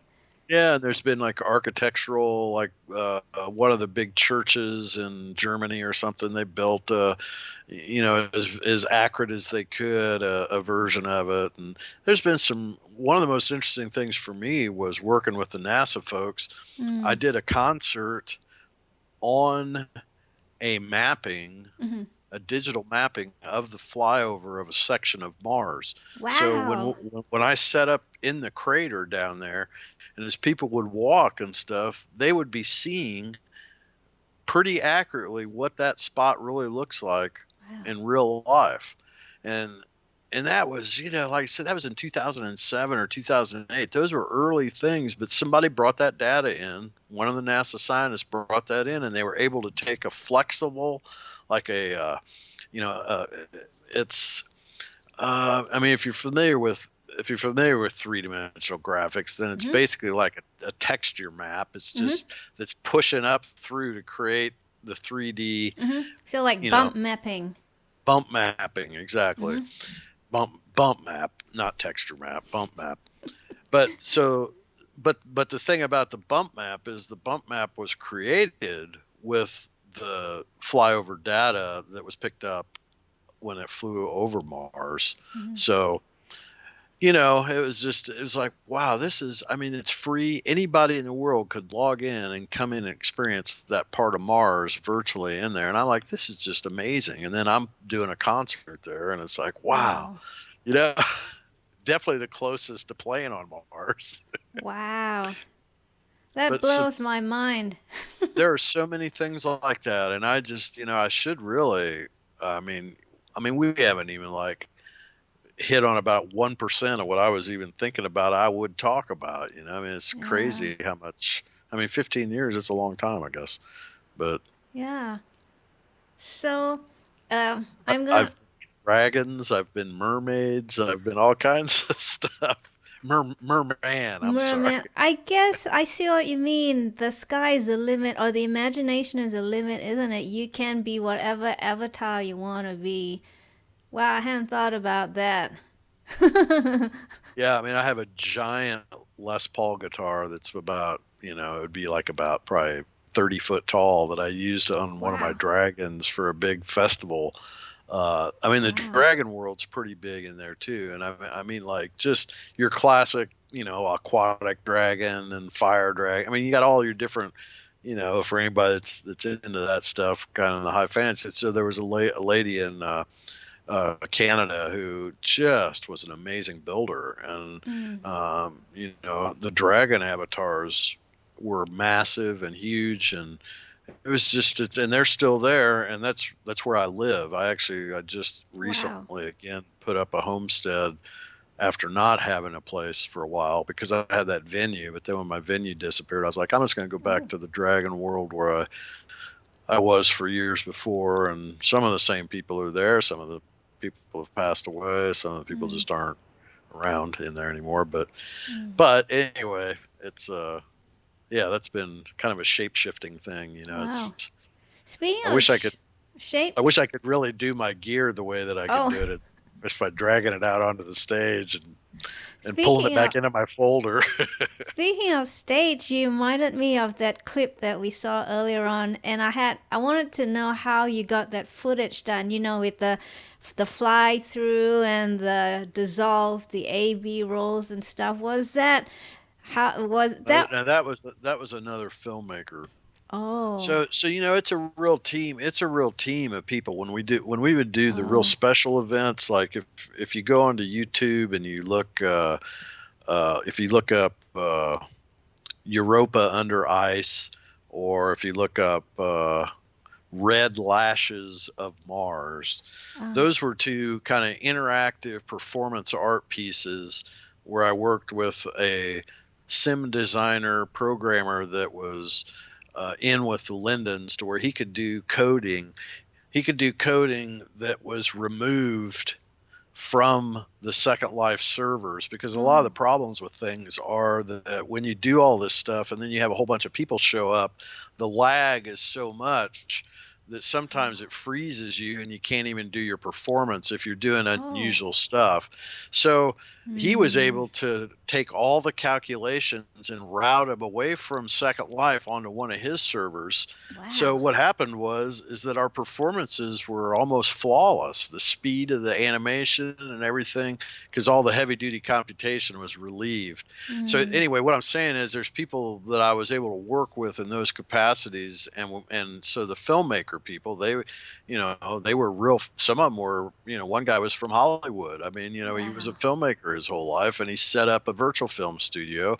Yeah, there's been like architectural, like one of the big churches in Germany or something. They built, you know, as accurate as they could, a version of it. And there's been one of the most interesting things for me was working with the NASA folks. I did a concert on a mapping, Mm-hmm. a digital mapping of the flyover of a section of Mars. So Wow. when I set up in the crater down there, and as people would walk and stuff, they would be seeing pretty accurately what that spot really looks like Wow. in real life. And that was, like I said, that was in 2007 or 2008. Those were early things, but somebody brought that data in. One of the NASA scientists brought that in, and they were able to take a flexible, like it's I mean, if you're familiar with three-dimensional graphics, then it's Mm-hmm. basically like a texture map. It's just that's pushing up through to create the 3D, Mm-hmm. So like bump mapping. Bump mapping, exactly. Mm-hmm. Bump map, not texture map, bump map. But the thing about the bump map is the bump map was created with the flyover data that was picked up when it flew over Mars. Mm-hmm. So, it was like, wow, it's free. Anybody in the world could log in and come in and experience that part of Mars virtually in there. And I'm like, this is just amazing. And then I'm doing a concert there, and it's like, wow. Definitely the closest to playing on Mars. Wow. That But blows my mind. there are so many things like that, and I just, I should really, I mean, we haven't even like hit on about 1% of what I was even thinking about I would talk about. It's crazy how much. 15 years, it's a long time, I guess. But yeah. So, I'm I've gonna. been dragons, I've been mermaids, I've been all kinds of stuff. Merman, I'm sorry. Merman, I guess I see what you mean. The sky is the limit, or the imagination is the limit, isn't it? You can be whatever avatar you want to be. Wow, I hadn't thought about that. Yeah, I have a giant Les Paul guitar that's about, it would be like about probably 30 foot tall that I used on one of my Wow. dragons for a big festival. The Wow. dragon world's pretty big in there too, and like just your classic, aquatic dragon and fire dragon. You got all your different, for anybody that's into that stuff, kind of the high fantasy. So there was a lady in Canada who just was an amazing builder, and the dragon avatars were massive and huge, and it was just and they're still there, and that's where I live. I just recently again put up a homestead after not having a place for a while because I had that venue, but then when my venue disappeared, I was like, I'm just going to go back to the dragon world where I was for years before, and some of the same people are there. Some of the people have passed away. Some of the people just aren't around in there anymore. But anyway, it's that's been kind of a shape-shifting thing. Wow. It's, Speaking I of wish I could. shape. I wish I could really do my gear the way that I can do it. Just by dragging it out onto the stage and pulling it back into my folder. Speaking of stage, you reminded me of that clip that we saw earlier on, and I wanted to know how you got that footage done. With the fly through and the dissolve, the A/B rolls and stuff. Was that how was that? And that was another filmmaker. Oh. So it's a real team. It's a real team of people. When we would do the real special events, like if you go onto YouTube and you look, if you look up Europa Under Ice, or if you look up Red Lashes of Mars, those were two kind of interactive performance art pieces where I worked with a sim designer programmer that was in with the Lindens to where he could do coding. He could do coding that was removed from the Second Life servers, because a lot of the problems with things are that when you do all this stuff and then you have a whole bunch of people show up, the lag is so much that sometimes it freezes you and you can't even do your performance if you're doing unusual stuff. So he was able to take all the calculations and route them away from Second Life onto one of his servers. Wow. So what happened is that our performances were almost flawless. The speed of the animation and everything, because all the heavy duty computation was relieved. So anyway, what I'm saying is there's people that I was able to work with in those capacities, and so the filmmaker filmmaker people. They were real. Some of them were, one guy was from Hollywood. I mean, he was a Wow. filmmaker his whole life, and he set up a virtual film studio.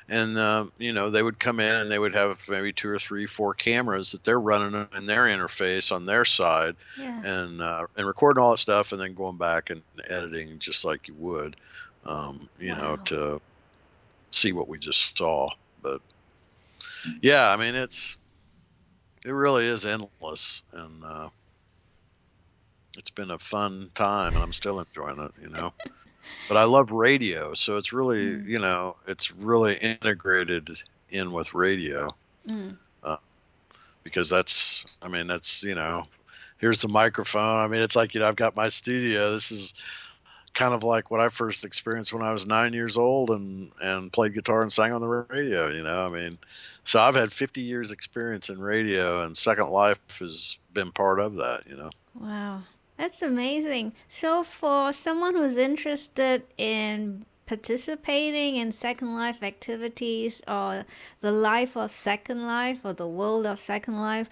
And they would come in and they would have maybe 2 or 3, 4 cameras that they're running in their interface on their side, Yeah. and recording all that stuff, and then going back and editing just like you would, Wow. to see what we just saw. But yeah, I mean, it really is endless, and it's been a fun time, and I'm still enjoying it. But I love radio, so it's really, Mm. it's really integrated in with radio, Mm. uh, because that's, here's the microphone. I mean, it's like, I've got my studio. This is kind of like what I first experienced when I was 9 years old and played guitar and sang on the radio, I mean, so I've had 50 years experience in radio, and Second Life has been part of that. Wow. That's amazing. So for someone who's interested in participating in Second Life activities or the life of Second Life or the world of Second Life,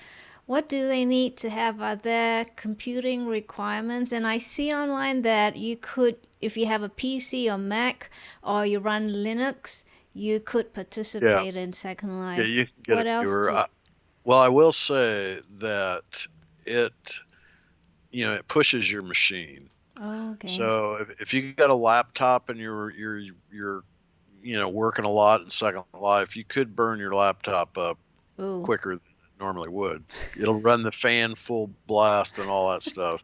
what do they need to have? Are there computing requirements? And I see online that you could, if you have a PC or Mac or you run Linux, you could Yeah. participate in Second Yeah, Life. you can get a What else viewer. do? Well, I will say that it, it pushes your machine. Oh, okay. So if you got a laptop and you're working a lot in Second Life, you could burn your laptop up Oh. quicker than it normally would. It'll run the fan full blast and all that stuff.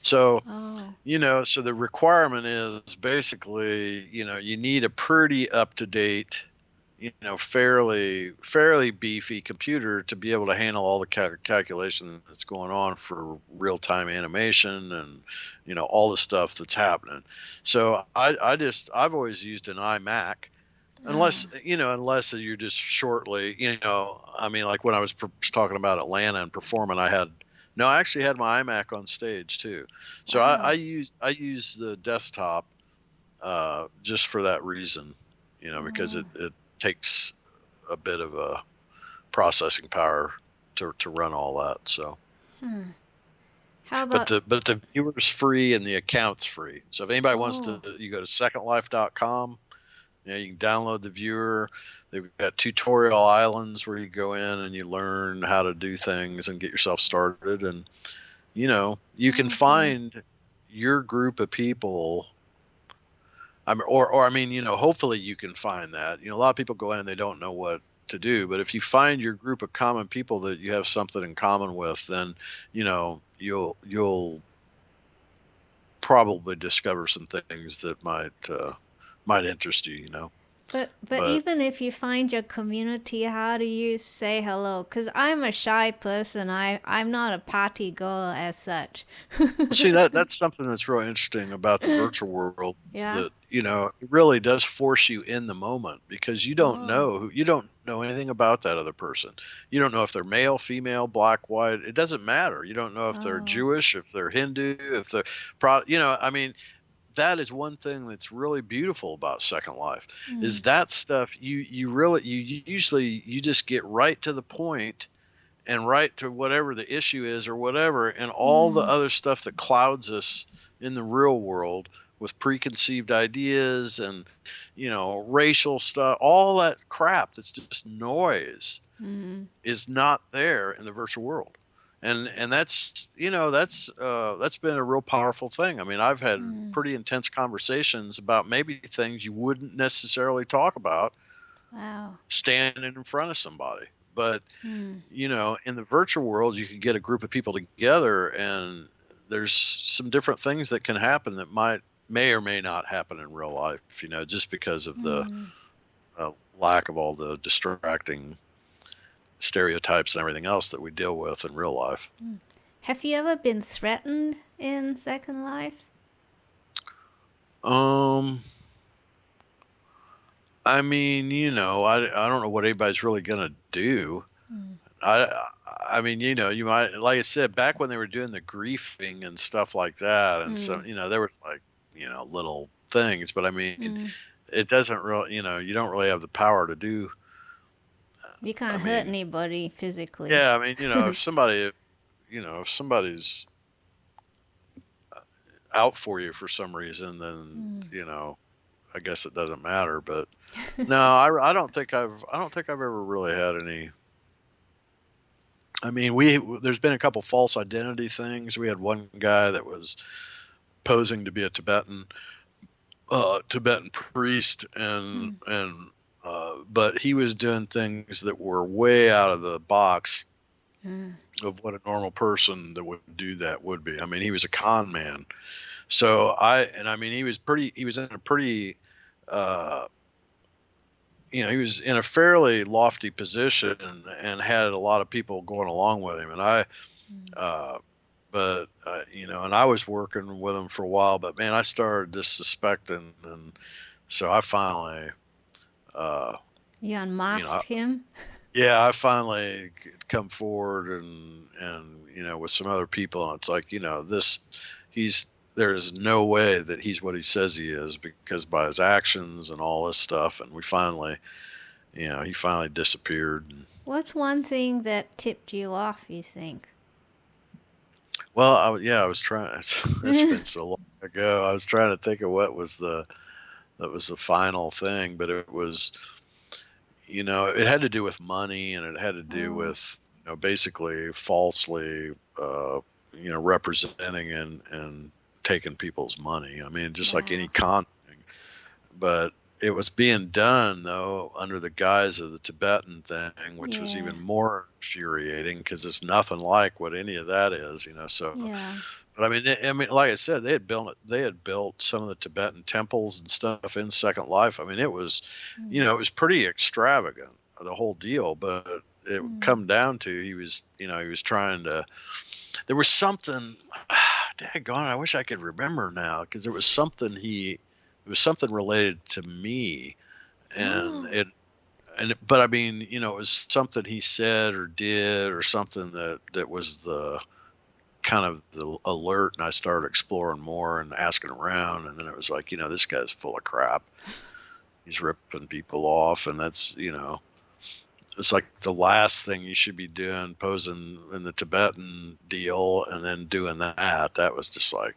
So, Oh. so the requirement is basically, you need a pretty up to date, fairly beefy computer to be able to handle all the calculation that's going on for real time animation and all the stuff that's happening. So I've always used an iMac. Oh. Unless you're just shortly, I mean, like when I was talking about Atlanta and performing, I actually had my iMac on stage too. So Wow. I use the desktop, just for that reason, because Oh. it takes a bit of a processing power to run all that. So, Hmm. How but about? the viewer's free and the account's free. So if anybody wants to, Oh. you go to secondlife.com. You can download the viewer. They've got tutorial islands where you go in and you learn how to do things and get yourself started. And, you can Okay. find your group of people. I mean, hopefully you can find that. A lot of people go in and they don't know what to do. But if you find your group of common people that you have something in common with, then, you'll probably discover some things that might interest you. But But even if you find your community, how do you say hello? Because I'm a shy person. I'm not a party girl as such. see, that's something that's really interesting about the virtual world, Yeah. that it really does force you in the moment, because Oh. you don't know anything about that other person. You don't know if they're male, female, black, white. It doesn't matter. You don't know if they're Oh. Jewish, if they're Hindu, if they're I mean, that is one thing that's really beautiful about Second Life, Mm. is that stuff you usually you just get right to the point and right to whatever the issue is or whatever, and all the Mm. other stuff that clouds us in the real world with preconceived ideas and racial stuff, all that crap that's just noise, Mm. is not there in the virtual world. And that's been a real powerful thing. I mean, I've had Mm. pretty intense conversations about maybe things you wouldn't necessarily talk about Wow. standing in front of somebody. But Mm. in the virtual world, you can get a group of people together, and there's some different things that can happen that may or may not happen in real life, just because of the Mm. lack of all the distracting stereotypes and everything else that we deal with in real life. Have you ever been threatened in Second Life? Um, I mean, I don't know what anybody's really gonna do. Mm. I mean, you might, like I said, back when they were doing the griefing and stuff like that, and so, Mm. there were like, little things, but I mean, Mm. it doesn't really, you don't really have the power to do. You I can't hurt mean, anybody physically. yeah, I mean, if somebody, if somebody's out for you for some reason, then I guess it doesn't matter. But no, I don't think I've ever really had any. I mean, there's been a couple false identity things. We had one guy that was posing to be a Tibetan priest, but he was doing things that were way out of the box of what a normal person that would do that would be. I mean, he was a con man. So he was in a pretty, he was in a fairly lofty position and had a lot of people going along with him. And and I was working with him for a while, but man, I started just suspecting. And so I finally, you unmasked him? Yeah, I finally come forward and with some other people, and it's like, there's no way that he's what he says he is, because by his actions and all this stuff. And we finally, he finally disappeared. What's one thing that tipped you off, you think? Well, I was trying. It's been so long ago. I was trying to think of what was the final thing, but it was, it had to do with money, and it had to do with, basically falsely, representing and taking people's money. I mean, just like any con thing. But it was being done, though, under the guise of the Tibetan thing, which was even more infuriating, because it's nothing like what any of that is, So, but I mean, like I said, they had built some of the Tibetan temples and stuff in Second Life. I mean, it was, it was pretty extravagant, the whole deal. But it would come down to, he was trying to. There was something. Daggone, I wish I could remember now, because there was something it was something related to me, and but I mean, it was something he said or did, or something that was the kind of the alert, and I started exploring more and asking around, and then it was like, this guy's full of crap. He's ripping people off, and that's, it's like the last thing you should be doing, posing in the Tibetan deal and then doing that. That was just like,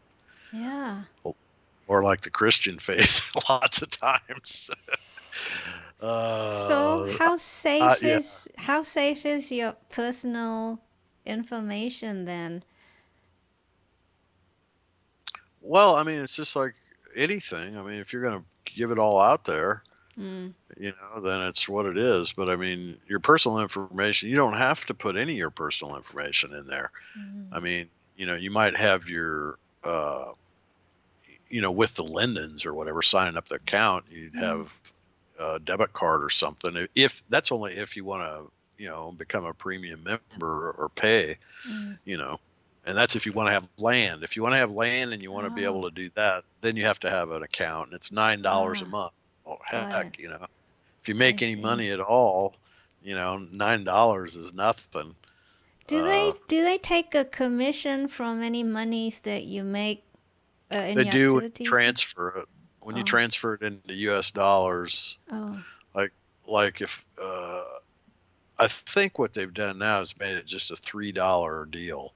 or like the Christian faith lots of times. So how safe is your personal information then? Well, I mean, it's just like anything. I mean, if you're going to give it all out there, then it's what it is. But I mean, your personal information, you don't have to put any of your personal information in there. I mean, you might have your, with the Lindens or whatever, signing up the account, you'd have a debit card or something. If that's only if you want to, become a premium member or pay, and that's if you want to have land. If you want to have land and you want to be able to do that, then you have to have an account, and it's $9 a month. Oh, heck, if you make any money at all, $9 is nothing. Do they take a commission from any monies that you make in your do activities? Transfer it. When you transfer it into U.S. dollars, like if I think what they've done now is made it just a $3 deal.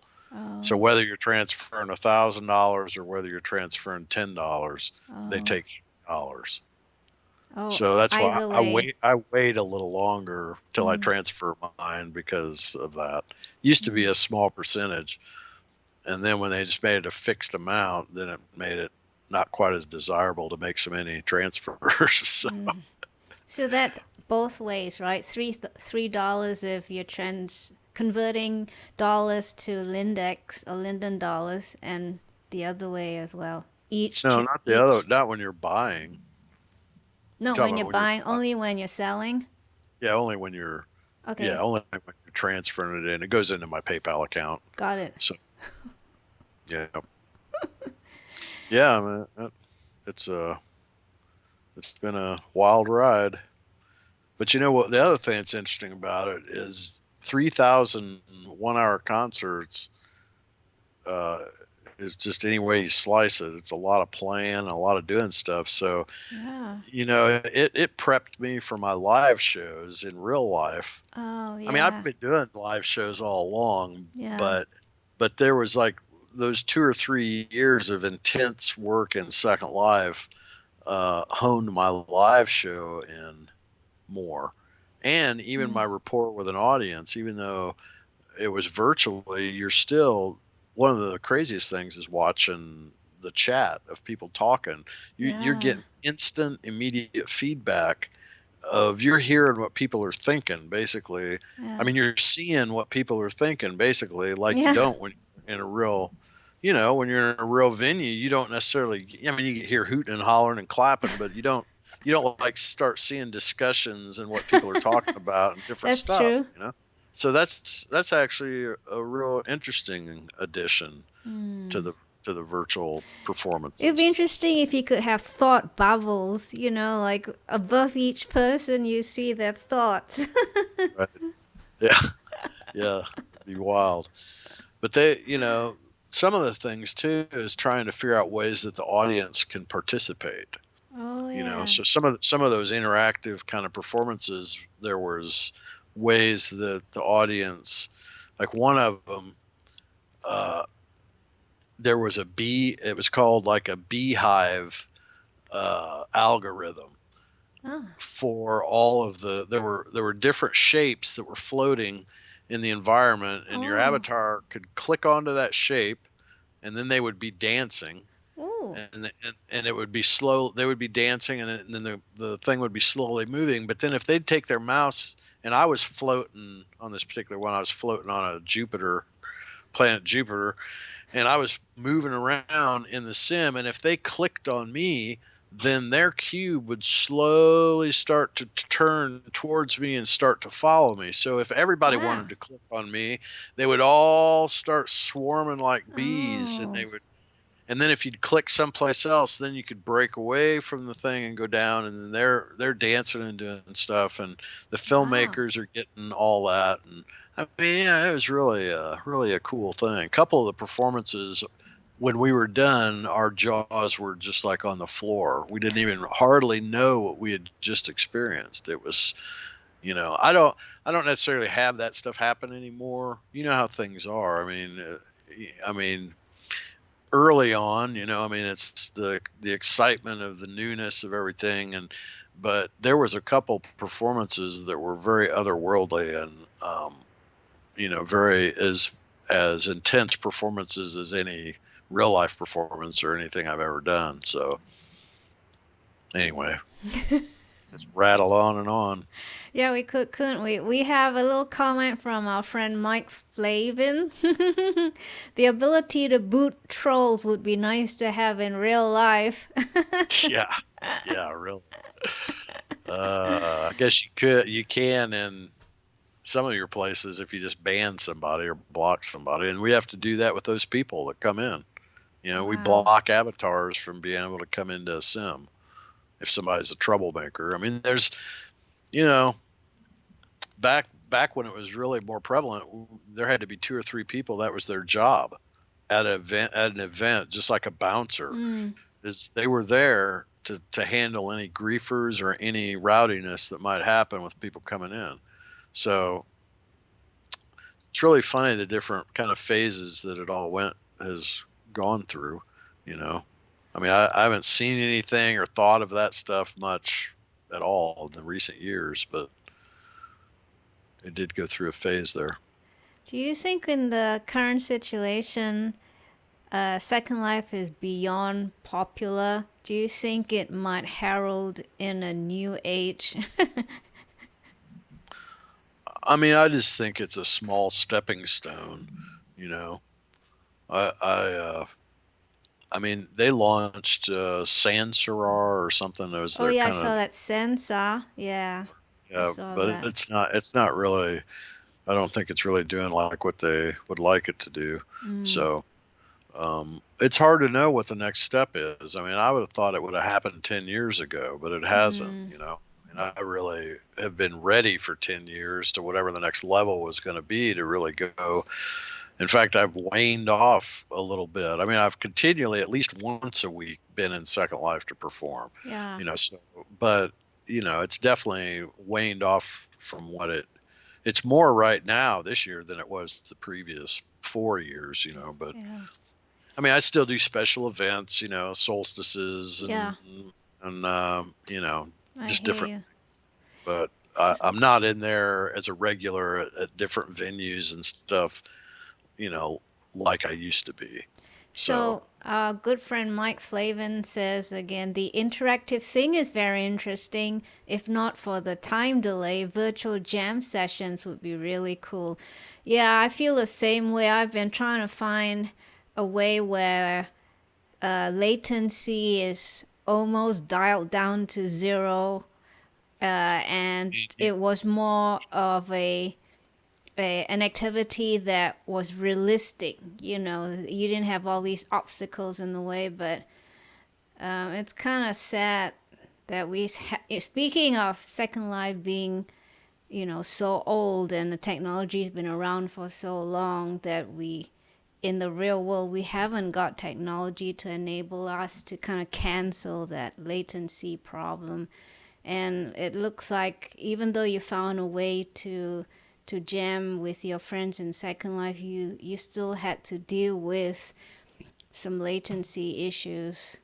So whether you're transferring $1,000 or whether you're transferring $10, they take $3. So that's why I wait a little longer till I transfer mine, because of that. Used to be a small percentage, and then when they just made it a fixed amount, then it made it not quite as desirable to make so many transfers. So that's both ways, right? $3 if you're converting dollars to Lindex or Linden dollars, and the other way as well. Not when you're buying. No, when you're buying, only when you're selling? Yeah, only when you're only when you're transferring it in. It goes into my PayPal account. Got it. So yeah. Yeah, I mean, it's been a wild ride. But you know what, the other thing that's interesting about it is 3,000 1-hour concerts is just any way you slice it. It's a lot of playing, a lot of doing stuff. So, it prepped me for my live shows in real life. Oh, yeah. I mean, I've been doing live shows all along, but but there was like those 2 or 3 years of intense work in Second Life honed my live show in more, and even my rapport with an audience. Even though it was virtually, you're still, one of the craziest things is watching the chat of people talking. You're getting instant, immediate feedback of, you're hearing what people are thinking, basically. I mean, you're seeing what people are thinking, basically, like you don't when you're in a real, when you're in a real venue. You don't necessarily, I mean, you hear hooting and hollering and clapping, but you don't like start seeing discussions and what people are talking about and different That's stuff, true. So that's actually a real interesting addition to the virtual performances. It'd be interesting if you could have thought bubbles, like above each person you see their thoughts. Right. Yeah. Yeah. It'd be wild. But they, some of the things too is trying to figure out ways that the audience can participate. Oh, yeah. So some of those interactive kind of performances, there was ways that the audience, like one of them, there was it was called like a beehive algorithm for all of there were different shapes that were floating in the environment, and your avatar could click onto that shape, and then they would be dancing. And it would be slow. They would be dancing, and then the thing would be slowly moving. But then if they'd take their mouse, and I was floating on this particular one, I was floating on a planet Jupiter, and I was moving around in the sim. And if they clicked on me, then their cube would slowly start to turn towards me and start to follow me. So if everybody wanted to click on me, they would all start swarming like bees, and then if you'd click someplace else, then you could break away from the thing and go down, and then they're dancing and doing stuff, and the filmmakers are getting all that. And I mean, it was really a cool thing. A couple of the performances, when we were done, our jaws were just like on the floor. We didn't even hardly know what we had just experienced. It was, I don't necessarily have that stuff happen anymore. You know how things are. I mean, early on, it's the excitement of the newness of everything, but there was a couple performances that were very otherworldly and very as intense performances as any real life performance or anything I've ever done. So anyway, just rattle on and on. Yeah, we couldn't we? We have a little comment from our friend Mike Flavin. The ability to boot trolls would be nice to have in real life. Yeah, really. I guess you can in some of your places if you just ban somebody or block somebody, and we have to do that with those people that come in. We block avatars from being able to come into a sim if somebody's a troublemaker. I mean, there's, back when it was really more prevalent, there had to be 2 or 3 people that was their job at an event, just like a bouncer. Is they were there to handle any griefers or any rowdiness that might happen with people coming in. So it's really funny the different kind of phases that it all has gone through. I mean, I haven't seen anything or thought of that stuff much at all in the recent years, but it did go through a phase there. Do you think in the current situation, Second Life is beyond popular? Do you think it might herald in a new age? I mean, I just think it's a small stepping stone. I mean, they launched Sansarar or something. It was I saw that Sensor. Yeah. Yeah, but it's not really. I don't think it's really doing like what they would like it to do. So it's hard to know what the next step is. I mean, I would have thought it would have happened 10 years ago, but it hasn't. And I really have been ready for 10 years to whatever the next level was going to be to really go. In fact, I've waned off a little bit. I mean, I've continually, at least once a week, been in Second Life to perform. Yeah. But it's definitely waned off from what it's more right now this year than it was the previous 4 years, but Yeah. I mean, I still do special events, solstices Yeah. and I just hear different, you. but S- I'm not in there as a regular at different venues and stuff, like I used to be. So, So, our good friend Mike Flavin says again, the interactive thing is very interesting. If not for the time delay, virtual jam sessions would be really cool. Yeah, I feel the same way. I've been trying to find a way where latency is almost dialed down to zero, and it was more of an activity that was realistic. You didn't have all these obstacles in the way, but it's kind of sad that speaking of Second Life being, so old and the technology's been around for so long that in the real world, we haven't got technology to enable us to kind of cancel that latency problem. And it looks like even though you found a way to jam with your friends in Second Life, you still had to deal with some latency issues.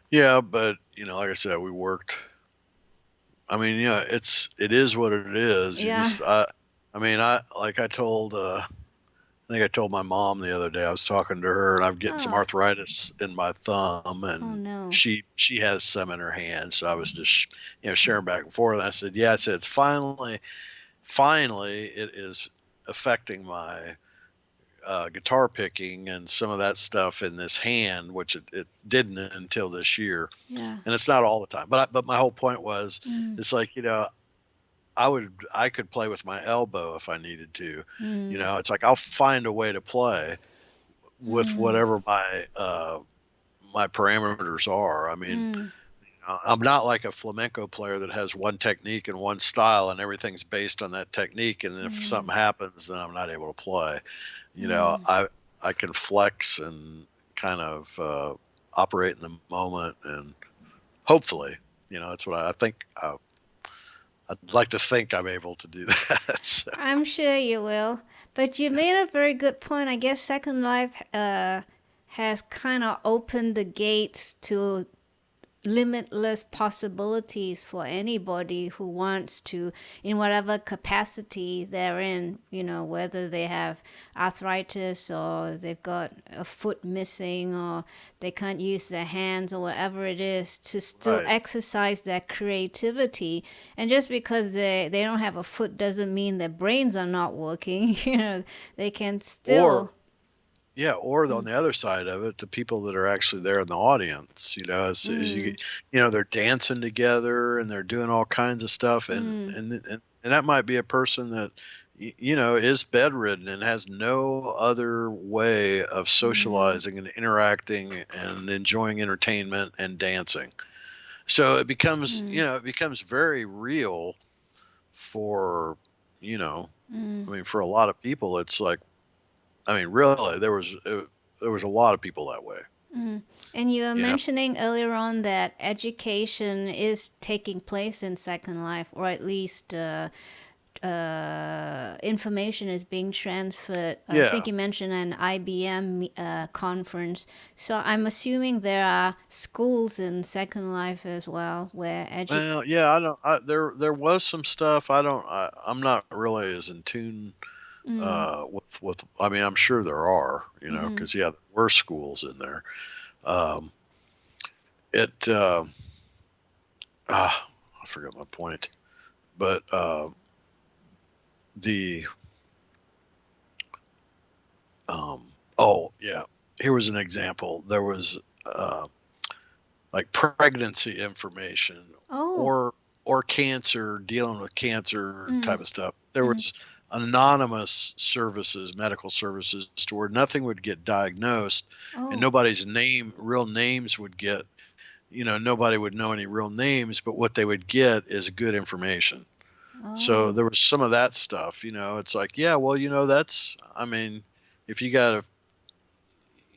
yeah, but like I said, we worked. I mean, yeah, it is what it is. You Yeah. just, I mean, I told, I think I told my mom the other day. I was talking to her, and I'm getting some Oh. arthritis in my thumb, Oh and no. she has some in her hand. So I was just, sharing back and forth. And I said, yeah, I said it's finally it is affecting my guitar picking and some of that stuff in this hand, which it didn't until this year. Yeah. And it's not all the time. But my whole point was, Mm. it's like, I could play with my elbow if I needed to. Mm. It's like I'll find a way to play with Mm. whatever my parameters are. I mean, Mm. I'm not like a flamenco player that has one technique and one style and everything's based on that technique. And if Mm. something happens, then I'm not able to play. Mm. I can flex and kind of operate in the moment, and hopefully, that's what I think. I'd like to think I'm able to do that. So. I'm sure you will. But you made a very good point. I guess Second Life has kind of opened the gates to limitless possibilities for anybody who wants to, in whatever capacity they're in, whether they have arthritis or they've got a foot missing or they can't use their hands or whatever it is, to still Right. exercise their creativity. And just because they don't have a foot doesn't mean their brains are not working. They can Or still. Yeah, or on the other side of it, the people that are actually there in the audience, as you Mm, get, they're dancing together and they're doing all kinds of stuff, and mm, that might be a person that is bedridden and has no other way of mm, socializing and interacting and enjoying entertainment and dancing. So mm, it becomes very real for, mm. I mean, for a lot of people, it's like, I mean, really, there was a lot of people that way. Mm. And you were You know, mentioning earlier on that education is taking place in Second Life, or at least information is being transferred. I yeah. think you mentioned an IBM conference. So I'm assuming there are schools in Second Life as well where Well, yeah. I don't. There was some stuff. I'm not really as in tune Mm, with. I mean, I'm sure there are. mm-hmm, Because yeah, there were schools in there. Um, it. I forgot my point. But the. Oh yeah. Here was an example. There was like pregnancy information oh, or cancer, dealing with cancer mm, type of stuff. There mm, was anonymous services, medical services, to where nothing would get diagnosed and oh, nobody's real names would get, nobody would know any real names, but what they would get is good information. So oh, there was some of that stuff. It's like, yeah, well, I mean, if you got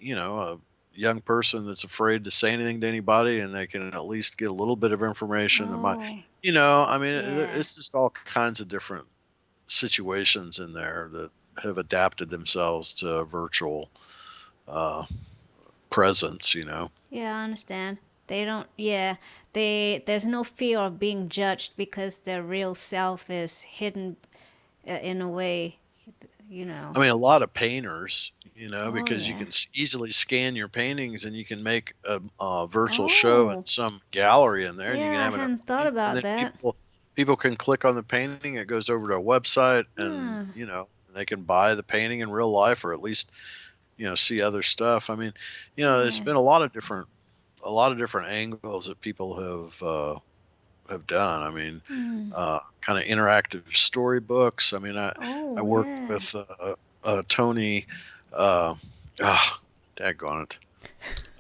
a young person that's afraid to say anything to anybody and they can at least get a little bit of information that might, oh, I mean, yeah, it's just all kinds of different situations in there that, have adapted themselves to virtual presence, you know. Yeah, I understand. They don't, yeah, there's no fear of being judged because their real self is hidden in a way, you know. I mean, a lot of painters, you know, Oh, because you yeah. can easily scan your paintings and you can make a virtual show in Oh, some gallery in there, and you can yeah, I have an hadn't thought and about then that. people can click on the painting. It goes over to a website, and Hmm. you know they can buy the painting in real life, or at least see other stuff. I mean, there's Yeah. been a lot of different angles that people have done. I mean, Hmm. kind of interactive storybooks. I mean, I Oh, worked yeah. with Tony. Daggone it.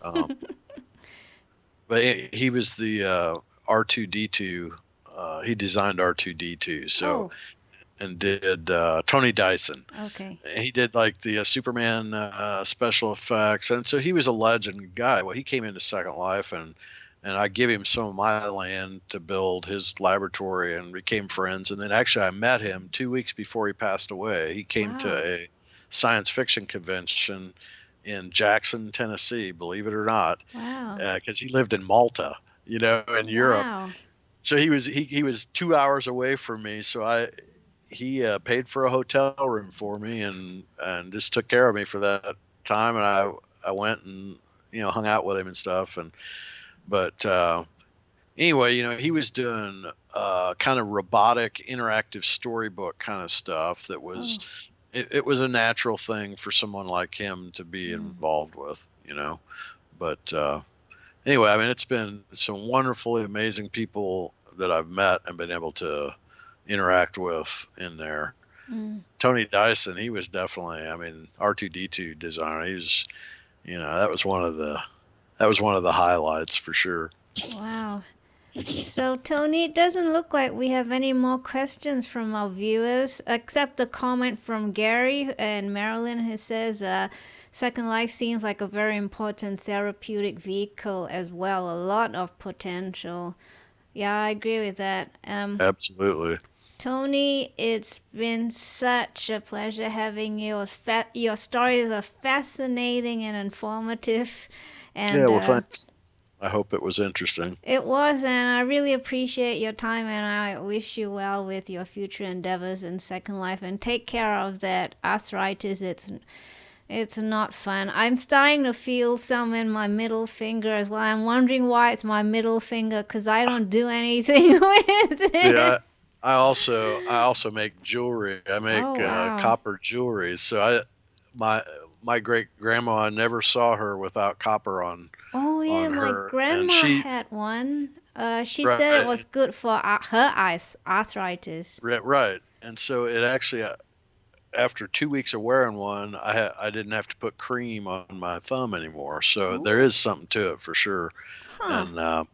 Um, but he was the R2D2. He designed R2D2. So Oh, and did Tony Dyson. okay. He did like the Superman special effects, and so he was a legend guy. Well, he came into Second Life, and I give him some of my land to build his laboratory, and became friends. And then actually, I met him 2 weeks before he passed away. He came to Wow. a science fiction convention in Jackson, Tennessee, believe it or not, Wow. because he lived in Malta, in Europe. Wow. So he was 2 hours away from me. So he paid for a hotel room for me and just took care of me for that time. And I went and hung out with him and stuff. But anyway, he was doing kind of robotic interactive storybook kind of stuff that was Oh. it was a natural thing for someone like him to be Hmm. involved with. But anyway, I mean, it's been some wonderfully amazing people that I've met and been able to interact with in there. Hmm. Tony Dyson, he was definitely, I mean, R2D2 designer. He was, that was one of the highlights for sure. Wow. So, Tony, it doesn't look like we have any more questions from our viewers, except the comment from Gary and Marilyn who says, Second Life seems like a very important therapeutic vehicle as well, a lot of potential. Yeah, I agree with that. Absolutely. Tony, it's been such a pleasure having you. Your stories are fascinating and informative, Yeah, and well, thanks. I hope it was interesting. it was, and I really appreciate your time, and I wish you well with your future endeavors in Second Life. And take care of that arthritis. It's not fun. I'm starting to feel some in my middle finger as well. I'm wondering why it's my middle finger because I don't do anything with See, it. I also make jewelry. I make Oh wow. copper jewelry. So my my great grandma, I never saw her without copper Oh yeah, on my her, and grandma she had one. She said it was right good for her arthritis. right, and so it actually after 2 weeks of wearing one, I didn't have to put cream on my thumb anymore. So there Oh, is something to it for sure. huh.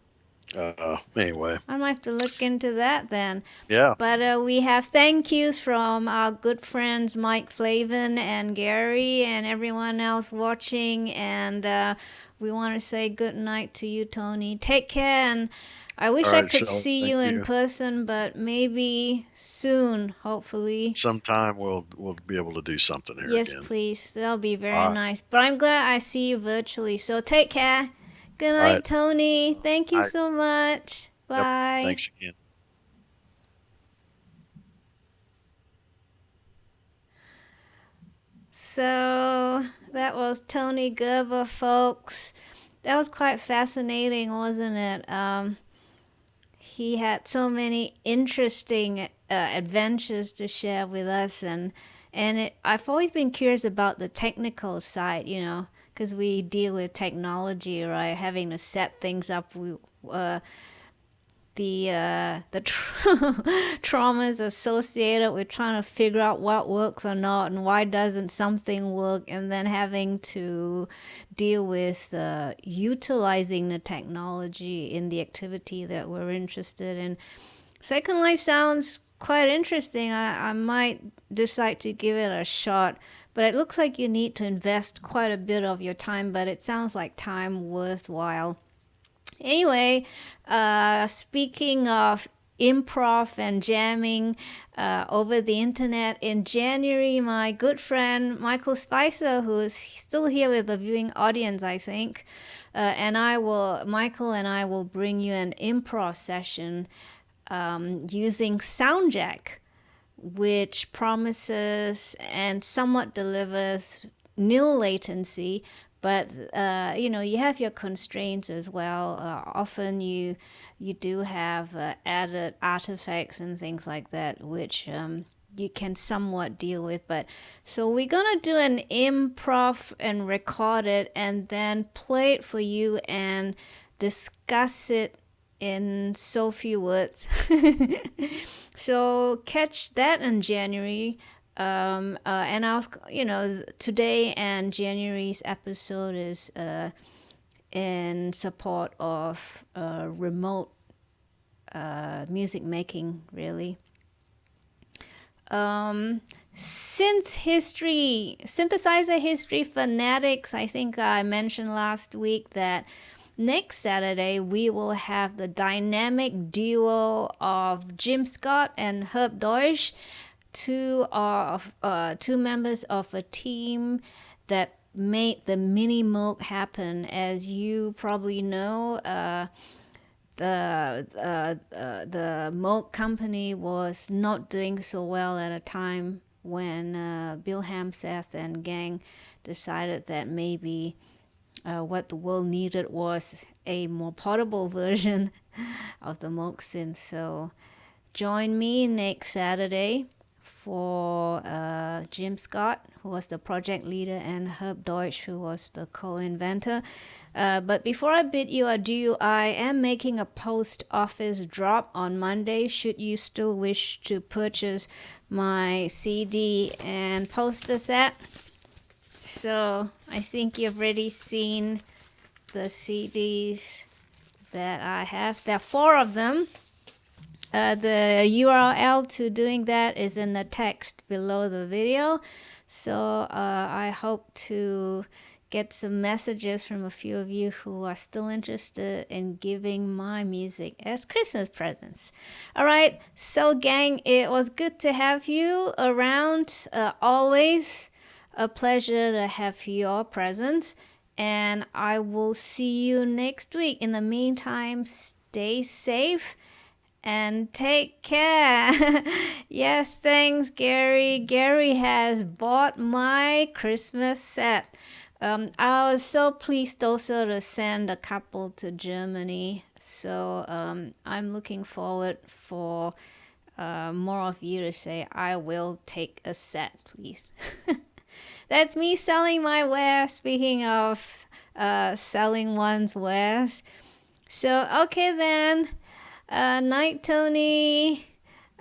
And anyway, I might have to look into that then. yeah. But we have thank yous from our good friends Mike Flavin and Gary and everyone else watching. And we want to say good night to you, Tony. Take care. And I All wish I right, could Shelley. see Thank you in you. person, but maybe soon, hopefully. Sometime we'll be able to do something here Yes, again. please. That'll be very All right. nice. But I'm glad I see you virtually. So take care. Good All right. night, Tony. Thank All you right. so much. Yep. Bye. Thanks again. So that was Tony Gerber, folks. That was quite fascinating, wasn't it? He had so many interesting adventures to share with us, and I've always been curious about the technical side, because we deal with technology, right? Having to set things up. The traumas associated with trying to figure out what works or not and why doesn't something work, and then having to deal with utilizing the technology in the activity that we're interested in. Second Life sounds quite interesting. I might decide to give it a shot, but it looks like you need to invest quite a bit of your time, but it sounds like time worthwhile. Anyway, speaking of improv and jamming over the internet. In January, my good friend Michael Spicer, who is still here with the viewing audience, I think, Michael and I will bring you an improv session using Soundjack, which promises and somewhat delivers nil latency, but you have your constraints as well. Often you do have added artifacts and things like that, which you can somewhat deal with. But so we're gonna do an improv and record it and then play it for you and discuss it in so few words. So catch that in January. And today and January's episode is in support of remote music making, really. Synthesizer history fanatics. I think I mentioned last week that next Saturday we will have the dynamic duo of Jim Scott and Herb Deutsch, two members of a team that made the mini Moog happen. As you probably know, the Moog company was not doing so well at a time when Bill Hamseth and gang decided that maybe what the world needed was a more portable version of the Moog synth. So join me next Saturday for Jim Scott, who was the project leader, and Herb Deutsch, who was the co-inventor. But before I bid you adieu, I am making a post office drop on Monday, should you still wish to purchase my CD and poster set. So I think you've already seen the CDs that I have. There are 4 of them. The URL to doing that is in the text below the video. So I hope to get some messages from a few of you who are still interested in giving my music as Christmas presents. All right, so gang, it was good to have you around. Always a pleasure to have your presence, and I will see you next week. In the meantime, stay safe and take care. Yes, thanks, Gary. Gary has bought my Christmas set. I was so pleased also to send a couple to Germany. So I'm looking forward for more of you to say, I will take a set, please. That's me selling my wares. Speaking of selling one's wares. So, okay then. Night, Tony.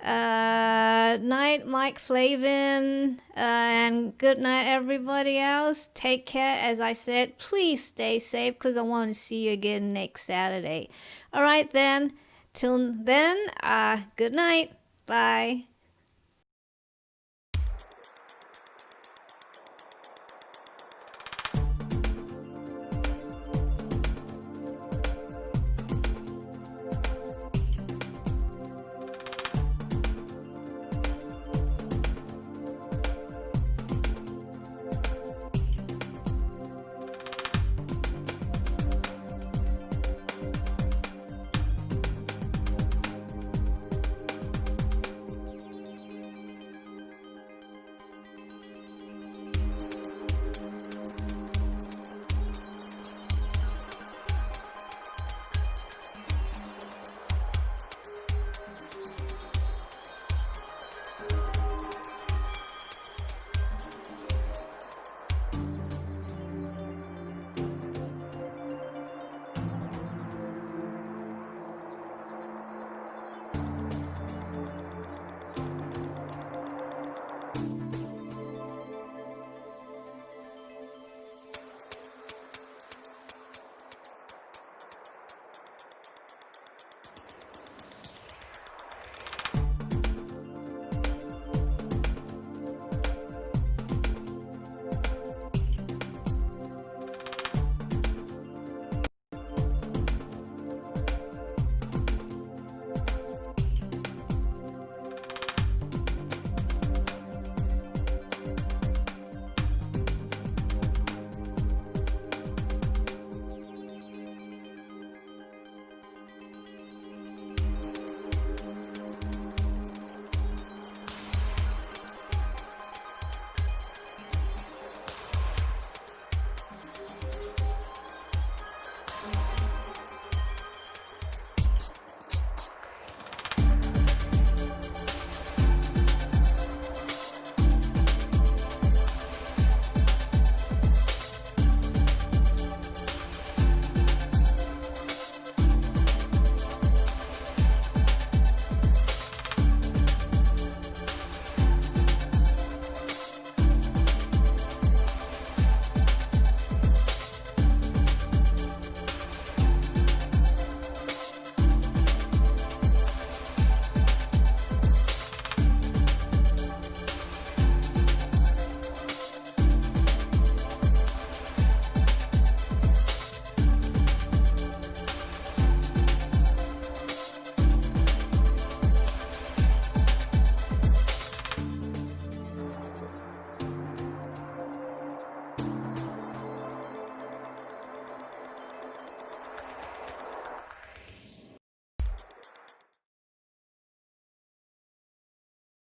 Night, Mike Flavin. And good night, everybody else. Take care. As I said, please stay safe because I want to see you again next Saturday. All right then. Till then, good night. Bye.